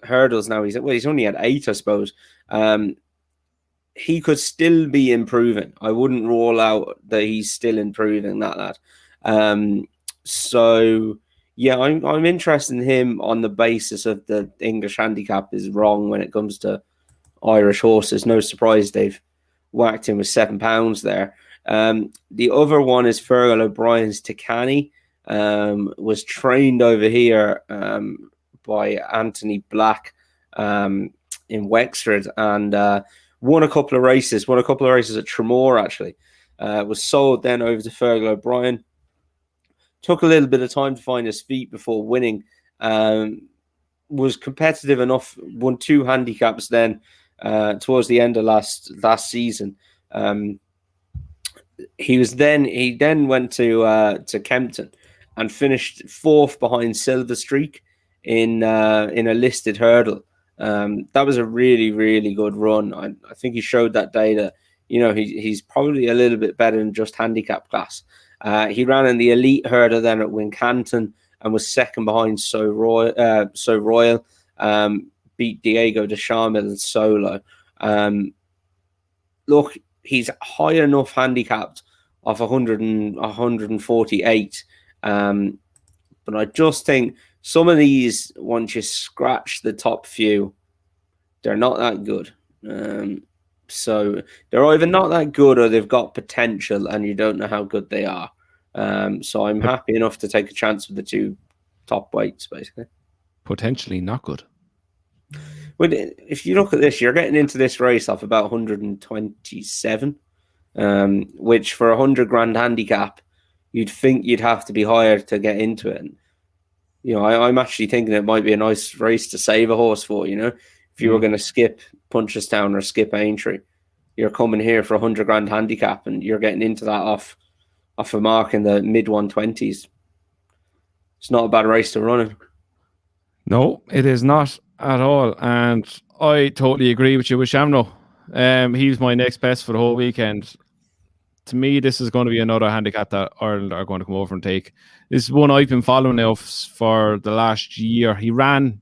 Speaker 3: hurdles now. He's only had 8, I suppose. He could still be improving. I wouldn't rule out that he's still improving, that lad. So yeah, I'm interested in him on the basis of the English handicap is wrong when it comes to Irish horses. No surprise they've whacked him with £7 there. The other one is Fergal O'Brien's Takani. Was trained over here by Anthony Black in Wexford, and won a couple of races at Tremor, actually. Was sold then over to Fergal O'Brien. Took a little bit of time to find his feet before winning. was competitive enough, won 2 handicaps then towards the end of last season. He then went to Kempton and finished 4th behind Silver Streak in a listed hurdle. That was a really, really good run. I think he showed that day that, you know, he's probably a little bit better than just handicap class. He ran in the elite hurdle then at Wincanton and was 2nd behind So Royal. Beat Diego de Charmel and Solo. Look, he's high enough handicapped of 148. But I just think some of these, once you scratch the top few, they're not that good. So they're either not that good or they've got potential and you don't know how good they are. So I'm happy enough to take a chance with the 2 top weights, basically.
Speaker 1: Potentially not good.
Speaker 3: But if you look at this, you're getting into this race off about 127, which for 100 grand handicap, you'd think you'd have to be higher to get into it. And, you know, I'm actually thinking it might be a nice race to save a horse for, you know. If you were going to skip Punchestown or skip Aintree, you're coming here for 100 grand handicap and you're getting into that off a mark in the mid 120s. It's not a bad race to run in.
Speaker 1: No, it is not at all. And I totally agree with you with Shamrock. He's my next best for the whole weekend. To me, this is going to be another handicap that Ireland are going to come over and take. This is one I've been following now for the last year. He ran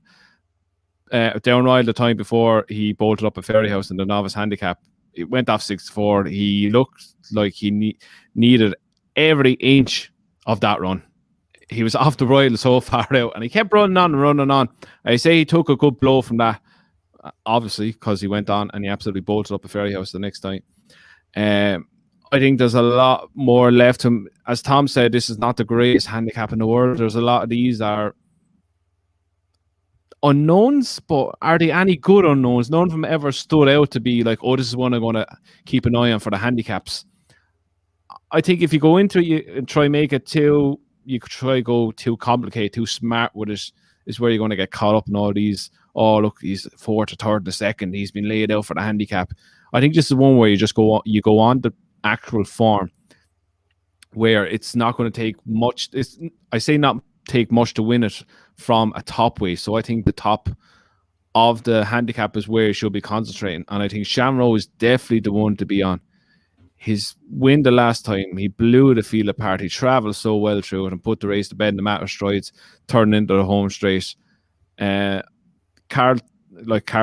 Speaker 1: down Royal the time before he bolted up a Fairyhouse in the novice handicap. It went off 6-4. He looked like he needed every inch of that run. He was off the Royal so far out, and he kept running on and running on. I say he took a good blow from that, obviously, because he went on and he absolutely bolted up a Fairyhouse the next time. I think there's a lot more left to him. As Tom said, this is not the greatest handicap in the world. There's a lot of these are unknowns, but are they any good unknowns? None of them ever stood out to be like, oh, this is one I'm going to keep an eye on for the handicaps. I think if you go into it and try make it too, you could try go too complicated, too smart with it, is where you're going to get caught up in all these. Oh, look, he's 4th or 3rd or 2nd. He's been laid out for the handicap. I think this is one where you just go on the actual form, where it's not going to take much. I say not take much to win it from a top way. So I think the top of the handicap is where you should be concentrating. And I think Shamrock is definitely the one to be on. His win the last time, he blew the field apart. He travelled so well through it and put the race to bed in the matter of strides, turning into the home straight. Carl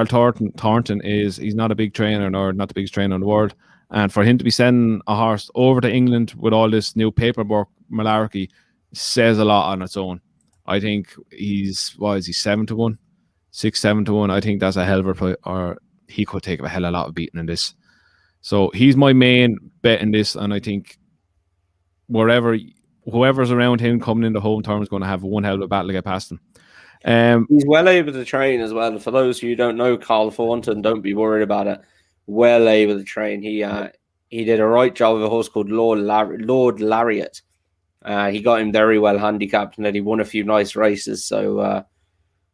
Speaker 1: Thornton he's not a big trainer, nor not the biggest trainer in the world. And for him to be sending a horse over to England with all this new paperwork malarkey says a lot on its own. I think he's 7-1, 6-7-1. I think that's a hell of a play, or he could take a hell of a lot of beating in this. So he's my main bet in this, and I think whoever's around him coming in the home term is going to have one hell of a battle to get past him.
Speaker 3: He's well able to train as well. For those who don't know Carl Thornton, don't be worried about it. Well able to train. He did a right job with a horse called Lord Lariat. He got him very well handicapped, and then he won a few nice races. So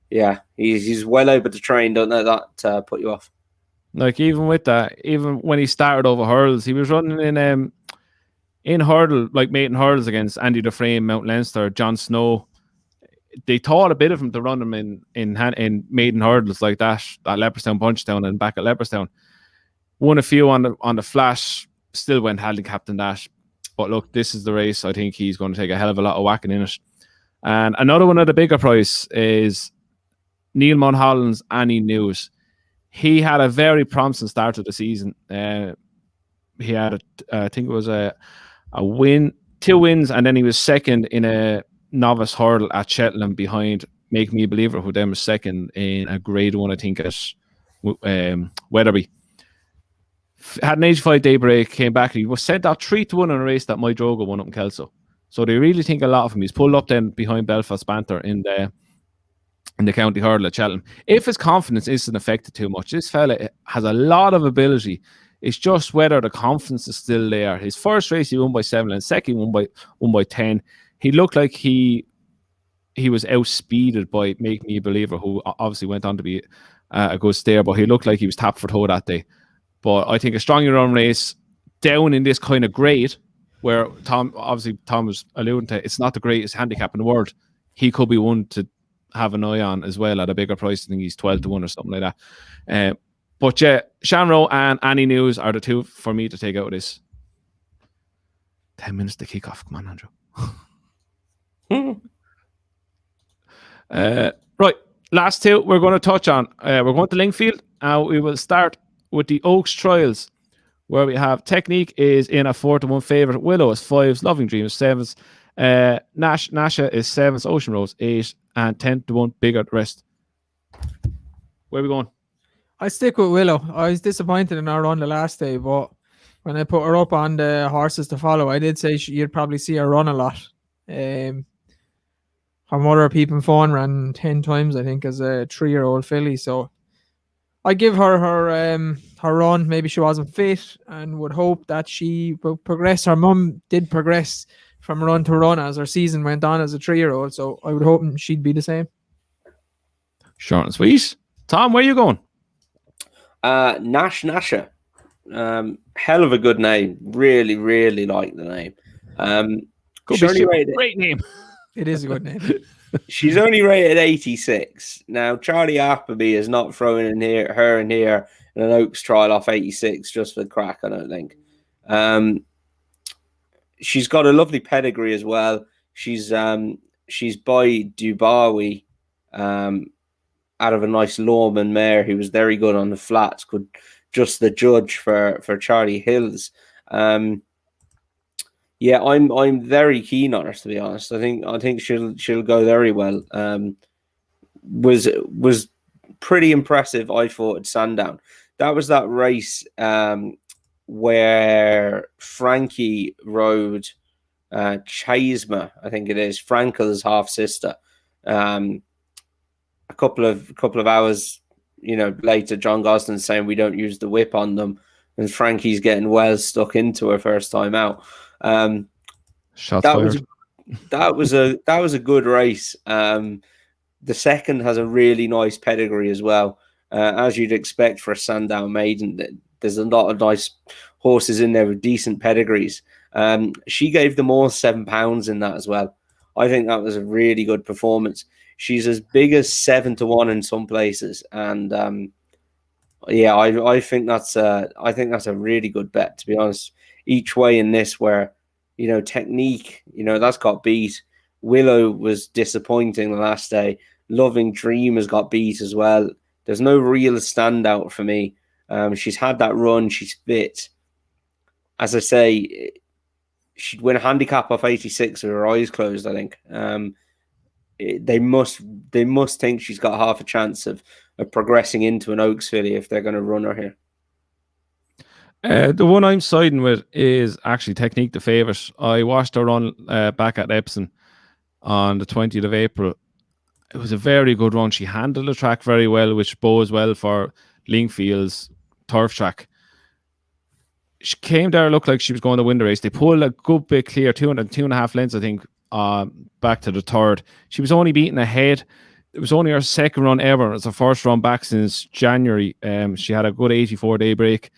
Speaker 3: yeah, he's well able to train. Don't let that put you off.
Speaker 1: Like even with that, even when he started over hurdles, he was running in hurdle, like maiden hurdles against Andy Dufresne, Mount Leinster, John Snow. They taught a bit of him to run him in maiden hurdles like that at Leopardstown, Punchestown, and back at Leopardstown. Won a few on the flash, still went handicapped in that. But look, this is the race. I think he's going to take a hell of a lot of whacking in it. And another one of the bigger price is Neil Mulholland's Annie News. He had a very promising start to the season. He had, I think it was a win, 2 wins, and then he was 2nd in a novice hurdle at Cheltenham behind Make Me a Believer, who then was 2nd in a grade 1, I think, at Wetherby. Had an 85-day break, came back. He was sent out 3-1 in a race that My Drogo won up in Kelso. So they really think a lot of him. He's pulled up then behind Belfast Banter in the county hurdle at Cheltenham. If his confidence isn't affected too much, this fella has a lot of ability. It's just whether the confidence is still there. His first race he won by 7, and second won by 10. He looked like he he was outspeeded by Make Me a Believer, who obviously went on to be a good stayer, but he looked like he was tapped for toe that day. But I think a strong run race down in this kind of grade, where Tom was alluding to, it's not the greatest handicap in the world. He could be one to have an eye on as well at a bigger price. I think he's 12-1 or something like that. But yeah, Shamrow and Annie News are the two for me to take out of this. 10 minutes to kick off. Come on, Andrew. Right, last two we're going to touch on. We're going to Lingfield. We will start with the Oaks Trials, where we have Technique is in a 4-1 favourite. Willow is 5s. Loving Dream is 7s. Nasha is 7s. Ocean Rose 8, and 10-1 bigger the rest. Where are we going?
Speaker 2: I stick with Willow. I was disappointed in her run the last day, but when I put her up on the horses to follow, I did say you'd probably see her run a lot. Her mother, Peeping Fawn, ran 10 times, I think, as a 3-year-old filly. So I give her her run. Maybe she wasn't fit, and would hope that she will progress. Her mum did progress from run to run as her season went on as a 3-year-old. So I would hope she'd be the same.
Speaker 1: Short and sweet. Tom, where are you going?
Speaker 3: Nasha. Hell of a good name. Really, really like the name.
Speaker 1: Great name.
Speaker 2: It is a good name.
Speaker 3: She's only rated 86. Now, Charlie Appleby is not throwing her in here in an Oaks trial off 86 just for the crack, I don't think. She's got a lovely pedigree as well. She's by Dubawi, out of a nice Lawman mare who was very good on the flats, could just the judge for Charlie Hills. Yeah, I'm very keen on her, to be honest. I think she'll go very well. Was pretty impressive, I thought, at Sandown. That was that race where Frankie rode Chasma, I think it is, Frankel's half sister. A couple of hours, later, John Gosden's saying we don't use the whip on them, and Frankie's getting well stuck into her first time out.
Speaker 1: Shots fired.
Speaker 3: That was a good race. The second has a really nice pedigree as well, as you'd expect for a Sandown maiden. There's a lot of nice horses in there with decent pedigrees. She gave them all £7 in that as well. I think that was a really good performance. She's as big as 7-1 in some places, and I think that's a really good bet, to be honest. Each way in this, where Technique, that's got beat. Willow was disappointing the last day. Loving Dream has got beat as well. There's no real standout for me. She's had that run. She's fit. As I say, she'd win a handicap off 86 with her eyes closed, I think. They must think she's got half a chance of progressing into an Oaks filly if they're going to run her here.
Speaker 1: The one I'm siding with is actually Technique, the favourite. I watched her run back at Epsom on the 20th of April. It was a very good run. She handled the track very well, which bodes well for Lingfield's turf track. She came there, looked like she was going to win the race. They pulled a good bit clear, 2.5 lengths, I think, back to the third. She was only beaten ahead. It was only her second run ever. It was her first run back since January. She had a good 84-day break.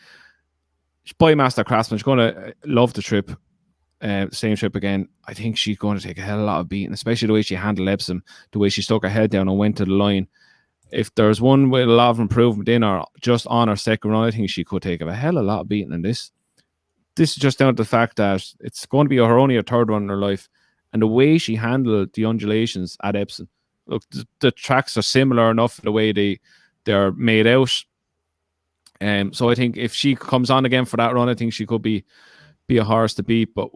Speaker 1: She's by Master Craftsman. She's going to love the trip. Same trip again. I think she's going to take a hell of a lot of beating, especially the way she handled Epsom, the way she stuck her head down and went to the line. If there's one with a lot of improvement in her, just on her second run, I think she could take a hell of a lot of beating in this. This is just down to the fact that it's going to be only her third run in her life. And the way she handled the undulations at Epsom. Look, the tracks are similar enough the way they're made out. So I think if she comes on again for that run, I think she could be a horse to beat. But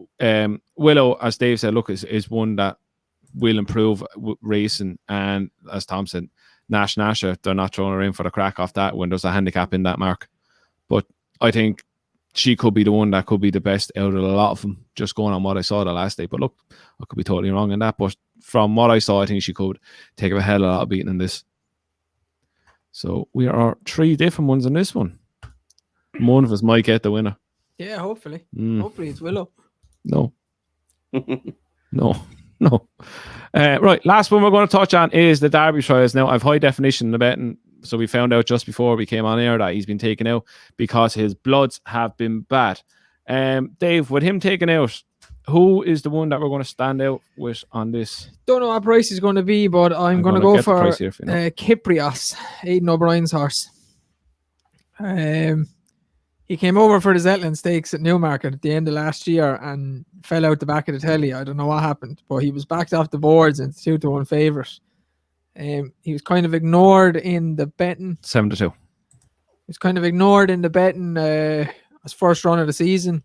Speaker 1: Willow, as Dave said, look, is one that will improve racing. And as Tom said, Nasha, they're not throwing her in for the crack off that when there's a handicap in that mark. But I think she could be the one that could be the best out of a lot of them, just going on what I saw the last day. But look, I could be totally wrong in that. But from what I saw, I think she could take a hell of a lot of beating in this. So we are 3 different ones in this one. One of us might get the winner.
Speaker 2: Yeah, hopefully. Hopefully it's Willow.
Speaker 1: No. No. Right, last one we're going to touch on is the Derby trials. Now, I've high definition in the betting, so we found out just before we came on air that he's been taken out because his bloods have been bad. Dave, with him taken out, who is the one that we're going to stand out with on this?
Speaker 2: Don't know what price he's going to be, but I'm going to go for Kyprios, Aidan O'Brien's horse. He came over for the Zetland Stakes at Newmarket at the end of last year and fell out the back of the telly. I don't know what happened, but he was backed off the boards and 2-1 favourite. He was kind of ignored in the betting.
Speaker 1: 7-2.
Speaker 2: He was kind of ignored in the betting as first run of the season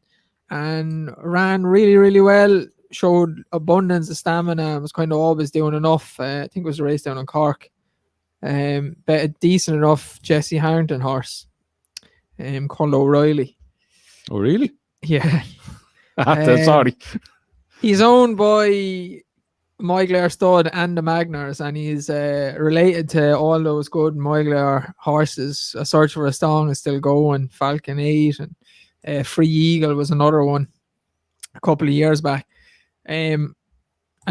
Speaker 2: and ran really, really well. Showed abundance of stamina and was kind of always doing enough. I think it was a race down in Cork. Bet a decent enough Jesse Harrington horse. Called O'Reilly.
Speaker 1: Oh, really?
Speaker 2: Yeah.
Speaker 1: Sorry.
Speaker 2: He's owned by Moigler Stud and the Magners, and he's related to all those good Moigler horses. A Search for a Stone is still going. Falcon 8 and Free Eagle was another one a couple of years back. And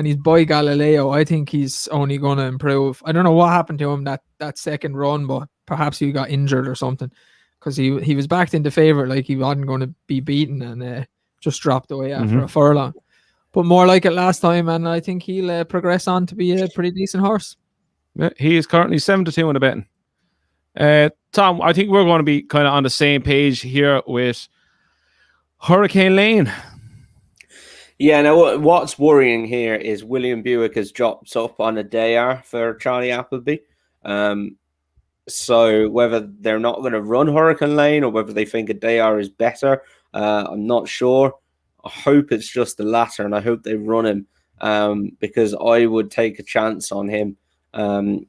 Speaker 2: he's by Galileo. I think he's only going to improve. I don't know what happened to him that second run, but perhaps he got injured or something. Because he was backed into favourite, like he wasn't going to be beaten, and just dropped away after a furlong. But more like it last time, and I think he'll progress on to be a pretty decent horse.
Speaker 1: Yeah, he is currently 7-2 in the betting. Tom, I think we're going to be kind of on the same page here with Hurricane Lane.
Speaker 3: Yeah, now what's worrying here is William Buick has dropped up on a DAR for Charlie Appleby. So whether they're not going to run Hurricane Lane or whether they think a DAR is better, I'm not sure. I hope it's just the latter, and I hope they run him because I would take a chance on him. I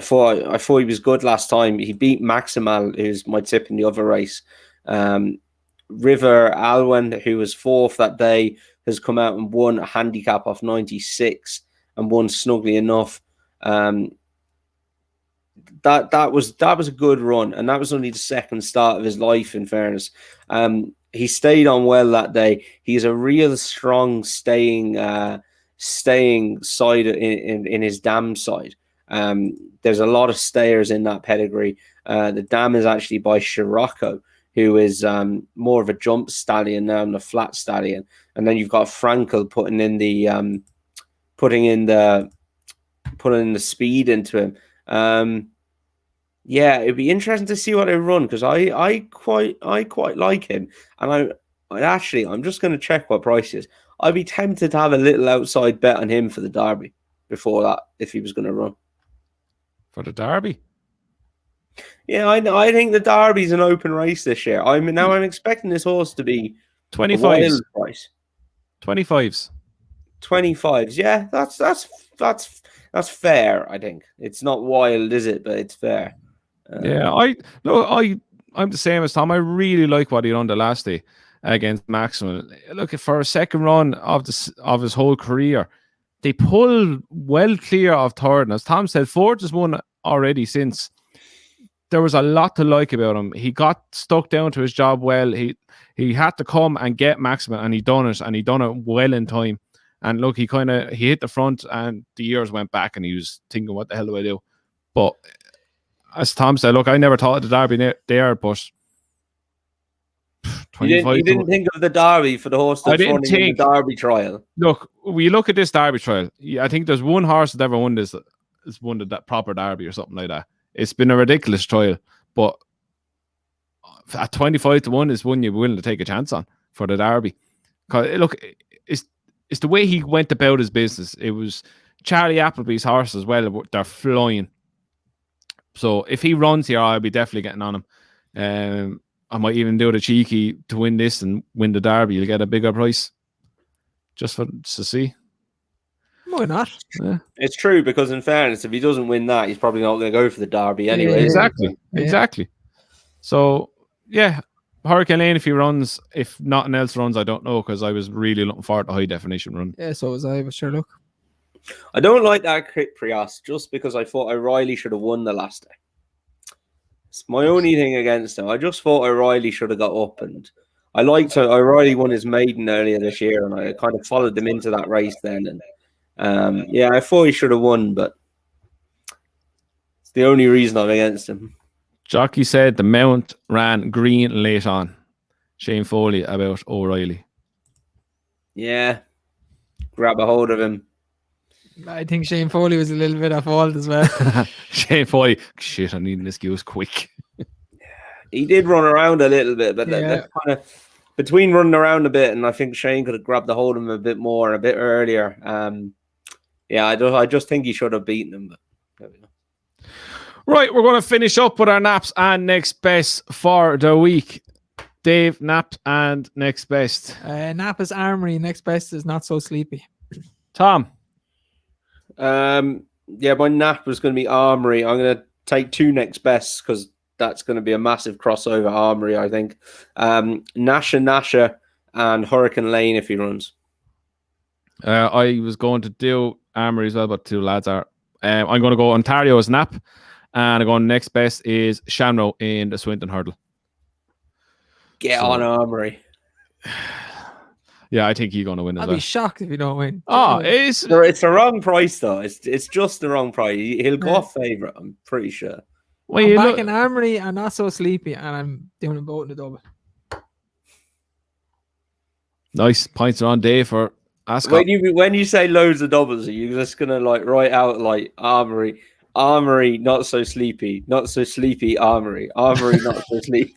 Speaker 3: thought he was good last time. He beat Maximal, who's my tip in the other race. River Alwen, who was fourth that day, has come out and won a handicap off 96 and won snugly enough. That was a good run, and that was only the second start of his life, in fairness. He stayed on well that day. He's a real strong staying side in his dam side. There's a lot of stayers in that pedigree. The dam is actually by Scirocco, who is more of a jump stallion now than a flat stallion. And then you've got Frankel putting in the speed into him. Yeah, it'd be interesting to see what they run because I quite like him, and I'm just going to check what price is. I'd be tempted to have a little outside bet on him for the Derby before that if he was going to run
Speaker 1: for the Derby.
Speaker 3: Yeah, I think the Derby's an open race this year. I'm expecting this horse to be
Speaker 1: 25s.
Speaker 3: Price
Speaker 1: 25s.
Speaker 3: 25s. Yeah, that's fair. I think it's not wild, is it? But it's fair.
Speaker 1: Yeah, I'm the same as Tom. I really like what he done the last day against Maximal. Look, for a second run of his whole career, they pulled well clear of third. And as Tom said, fourth has won already since. There was a lot to like about him. He got stuck down to his job well. He had to come and get Maximal, and he done it well in time. And look, he hit the front, and the years went back, and he was thinking, "What the hell do I do?" But as Tom said, look, I never thought of the Derby there, but
Speaker 3: 25. You didn't think of the Derby for the horse that's running in the Derby trial.
Speaker 1: Look, we look at this Derby trial. I think there's one horse that ever won this. Has won that proper Derby or something like that. It's been a ridiculous trial, but at 25-1 is one you're willing to take a chance on for the Derby. Look, it's the way he went about his business. It was Charlie Appleby's horse as well. They're flying. So if he runs here, I'll be definitely getting on him. I might even do the cheeky to win this and win the Derby. You'll get a bigger price just to see.
Speaker 2: Why not?
Speaker 1: Yeah.
Speaker 3: It's true, because in fairness, if he doesn't win that, he's probably not going to go for the Derby anyway.
Speaker 1: Yeah, exactly. So, yeah, Hurricane Lane, if he runs, if nothing else runs, I don't know, because I was really looking forward to high definition run.
Speaker 2: Yeah, so was I, but sure, look.
Speaker 3: I don't like that Kyprios just because I thought O'Reilly should have won the last day. It's my only thing against him. I just thought O'Reilly should have got up, and I liked O'Reilly won his maiden earlier this year, and I kind of followed them into that race then, and Yeah, I thought he should have won, but it's the only reason I'm against him.
Speaker 1: Jockey said the mount ran green late on. Shane Foley about O'Reilly.
Speaker 3: Yeah, grab a hold of him.
Speaker 2: I think Shane Foley was a little bit at fault as well.
Speaker 1: Shane Foley, shit, I need an excuse quick.
Speaker 3: He did run around a little bit, but that's kind of between running around a bit, and I think Shane could have grabbed a hold of him a bit more, a bit earlier. Yeah, I just think he should have beaten him. But there we go.
Speaker 1: Right, we're going to finish up with our naps and next best for the week. Dave, naps and next best.
Speaker 2: Nap is Armory. Next best is Not So Sleepy.
Speaker 1: Tom.
Speaker 3: Yeah, my nap was going to be Armory. I'm going to take 2 next bests because that's going to be a massive crossover. Armory, I think. Nasha and Hurricane Lane if he runs.
Speaker 1: I was going to do Armory as well, but 2 lads are. I'm going to go Ontario as nap, and I'm going next best is Shamrow in the Swinton Hurdle.
Speaker 3: Get on Armory.
Speaker 1: Yeah, I think he's going to win as
Speaker 2: I'd
Speaker 1: well.
Speaker 2: be shocked if you don't win.
Speaker 1: Oh, it's
Speaker 3: the wrong price though. It's just the wrong price. He'll go off favourite. I'm pretty sure.
Speaker 1: well,
Speaker 2: I'm back in Armory and Not So Sleepy, and I'm doing them both in the double.
Speaker 1: Nice points are on Dave for Ascot.
Speaker 3: When you say loads of doubles, are you just gonna like write out like Armory, Not So Sleepy, Not So Sleepy, Armory, Not So Sleepy.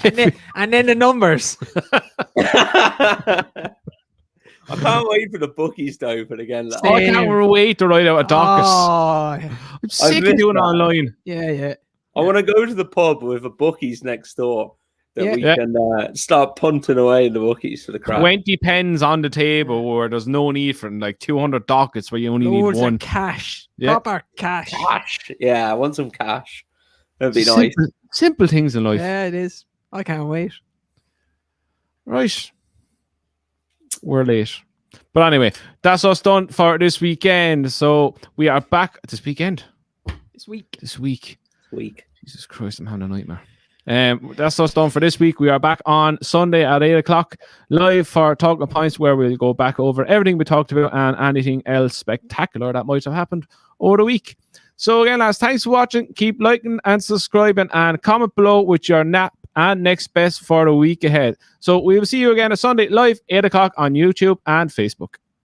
Speaker 2: and then the numbers.
Speaker 3: I can't wait for the bookies to open again.
Speaker 1: I can't wait to write out a docket. I'm sick of doing it online.
Speaker 2: Yeah.
Speaker 3: I want to go to the pub with a bookies next door that we
Speaker 1: Yeah.
Speaker 3: can start punting away the bookies for the crowd.
Speaker 1: 20 pens on the table where there's no need for like 200 dockets where you only
Speaker 2: Loads
Speaker 1: need one.
Speaker 2: of cash.
Speaker 1: Yeah.
Speaker 2: Proper cash.
Speaker 3: Cash. Yeah, I want some cash. That'd be nice.
Speaker 1: Simple things in life.
Speaker 2: Yeah, it is. I can't wait.
Speaker 1: Right. We're late. But anyway, that's us done for this weekend. So we are back this weekend.
Speaker 2: This week.
Speaker 3: Jesus
Speaker 1: Christ, I'm having a nightmare. That's us done for this week. We are back on Sunday at 8 o'clock live for Talking Points, where we'll go back over everything we talked about and anything else spectacular that might have happened over the week. So again, lads, thanks for watching. Keep liking and subscribing and comment below with your nap and next best for the week ahead. So we will see you again on Sunday live 8 o'clock on YouTube and Facebook.